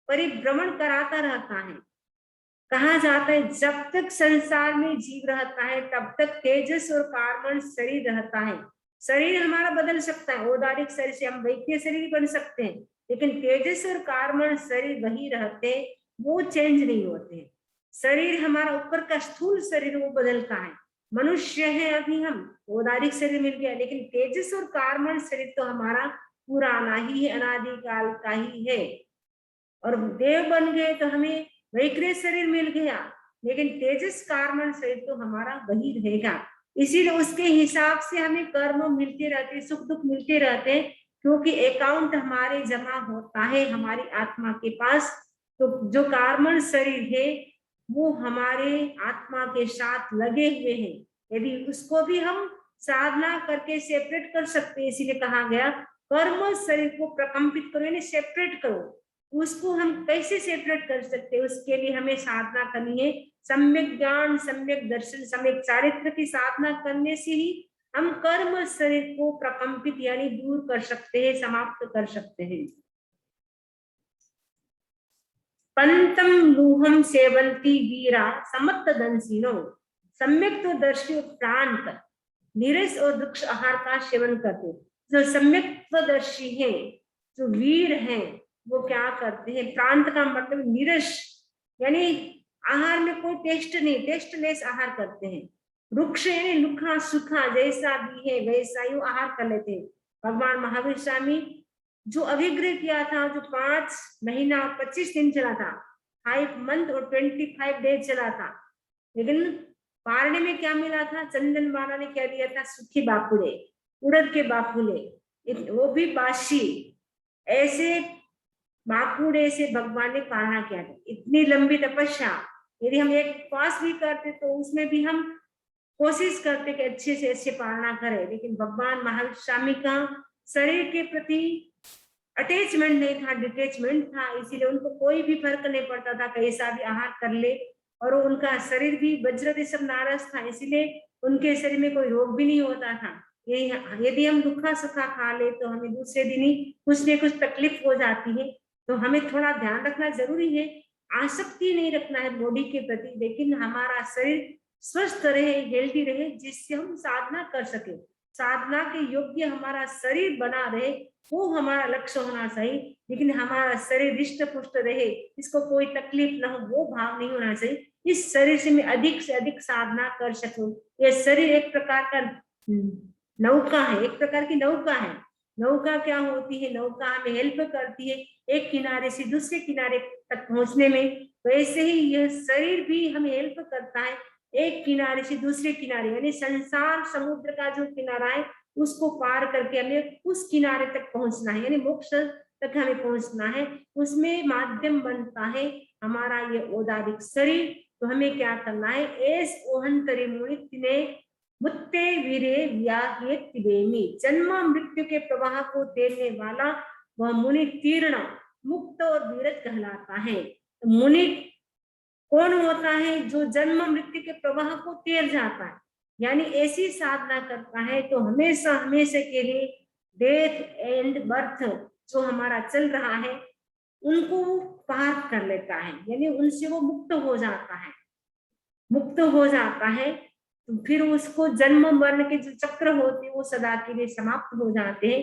परिभ्रमण कराता रहता है। कहा जाता है जब तक संसार में जीव रहता है तब तक तेजस और कार्बन शरीर रहता है। शरीर हमारा बदल सकता है, औदारिक शरीर से हम वैद्य शरीर बन सकते हैं, लेकिन तेजस और कार्बन शरीर वही रहते, वो चेंज नहीं होते। शरीर हमारा ऊपर का स्थूल शरीर वो बदलता है, मनुष्य है अभी हम, औदारिक शरीर मिल गया, लेकिन तेजस और कार्बन शरीर तो हमारा पुराना ही है, अनादिकाल का ही है। और देव बन गए तो हमें वैकृत शरीर मिल गया, लेकिन तेजस कार्बन शरीर तो हमारा वही रहेगा। इसीलिए उसके हिसाब से हमें कर्म मिलते रहते, सुख दुख मिलते रहते, क्योंकि अकाउंट हमारे जमा होता है हमारी आत्मा के पास। तो जो कार्बन शरीर है वो हमारे आत्मा के साथ लगे हुए हैं, यदि उसको भी हम साधना करके सेपरेट कर सकते हैं। इसीलिए कहा गया कर्म शरीर को प्रकंपित करो, यानी सेपरेट करो। उसको हम कैसे सेपरेट कर सकते हैं? उसके लिए हमें साधना करनी है, सम्यक ज्ञान, सम्यक दर्शन, सम्यक चारित्र की साधना करने से ही हम कर्म शरीर को प्रकंपित यानी दूर कर सकते हैं, समाप्त कर सकते हैं। पंतम लूहम सेवंती वीरा समत्त दंसिनो। सम्यक तो दर्शी प्रांत नीरस और वृक्ष आहार का सेवन करते। जो सम्यक दर्शी है, जो वीर हैं, वो क्या करते हैं? प्रांत का मतलब नीरस, यानी आहार में कोई टेस्ट नहीं, टेस्टलेस आहार करते हैं। वृक्ष यानी लुखा सुखा, जैसा भी है वैसा ही आहार कर लेते हैं। भगवान महावीर स्वामी जो अभिग्रह किया था, जो 5 महीना 25 दिन चला था, 5 मंथ और 25 डेज चला था, लेकिन पारने में क्या मिला था? चंदन माला ने क्या दिया था? सूखे बाकुड़े, उड़द के बाकुले, वो भी बासी। ऐसे बाकुड़े से भगवान ने पालना किया था। इतनी लंबी तपस्या, यदि हम एक पास भी करते तो उसमें भी हम कोशिश करते कि अच्छे से अच्छे पालना करें, लेकिन भगवान महावीर स्वामी का शरीर के प्रति अटैचमेंट नहीं था, डिटेचमेंट था, इसीलिए उनको कोई भी फर्क नहीं पड़ता था कैसा भी आहार कर ले, और उनका शरीर भी वज्र जैसा नारस था, इसीलिए उनके शरीर में कोई रोग भी नहीं होता था। यदि हम दुखा सुखा खा ले तो हमें दूसरे दिन ही कुछ न कुछ तकलीफ हो जाती है, तो हमें थोड़ा ध्यान रखना जरूरी है। आसक्ति नहीं रखना है बॉडी के प्रति, लेकिन हमारा शरीर स्वस्थ रहे, हेल्दी रहे, जिससे हम साधना कर सके। साधना के योग्य हमारा शरीर बना रहे, वो हमारा लक्ष्य होना चाहिए। लेकिन हमारा शरीर रिष्ट पुष्ट रहे, इसको कोई तकलीफ ना हो, वो भाव नहीं होना चाहिए। इस शरीर से मैं अधिक से अधिक साधना कर सकूं। ये शरीर एक प्रकार का नौका है, एक प्रकार की नौका है। नौका क्या होती है? नौका हमें हेल्प करती है एक किनारे से दूसरे किनारे तक पहुंचने में, वैसे ही यह शरीर भी हमें हेल्प करता है एक किनारे से दूसरे किनारे, यानी संसार समुद्र का जो किनारा है उसको पार करके हमें उस किनारे तक पहुंचना है, यानी मोक्ष तक हमें पहुंचना है। उसमें माध्यम बनता है हमारा ये औदारिक शरीर। तो हमें क्या करना है? एस ओहंतरी मुनि तिने मुत्ते वीरे व्याह्येत्तिवेमि, जन्म मृत्यु के प्रवाह को तैरने वाला वह मुनि तीर्ण, मुक्त और वीरत कहलाता है। मुनि कौन होता है? जो जन्म मृत्यु के प्रवाह को तैर जाता है, यानी ऐसी साधना करता है तो हमेशा हमेशा के लिए डेथ एंड बर्थ जो हमारा चल रहा है उनको पार कर लेता है, यानी उनसे वो मुक्त हो जाता है। मुक्त हो जाता है तो फिर उसको जन्म मरण के जो चक्र होते हैं वो सदा के लिए समाप्त हो जाते हैं।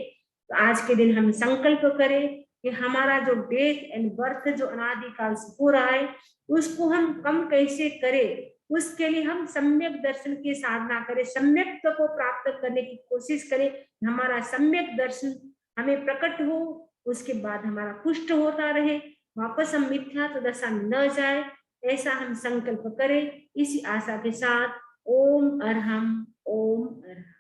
तो आज के दिन हम संकल्प करें कि हमारा जो डेथ एंड बर्थ जो अनादिकाल से हो रहा है उसको हम कम कैसे करें, उसके लिए हम सम्यक दर्शन की साधना करें, सम्यक को प्राप्त करने की कोशिश करें। हमारा सम्यक दर्शन हमें प्रकट हो, उसके बाद हमारा पुष्ट होता रहे, वापस हम मिथ्या तो दशा न जाए, ऐसा हम संकल्प करें। इसी आशा के साथ ओम अरहम ओम अरहम।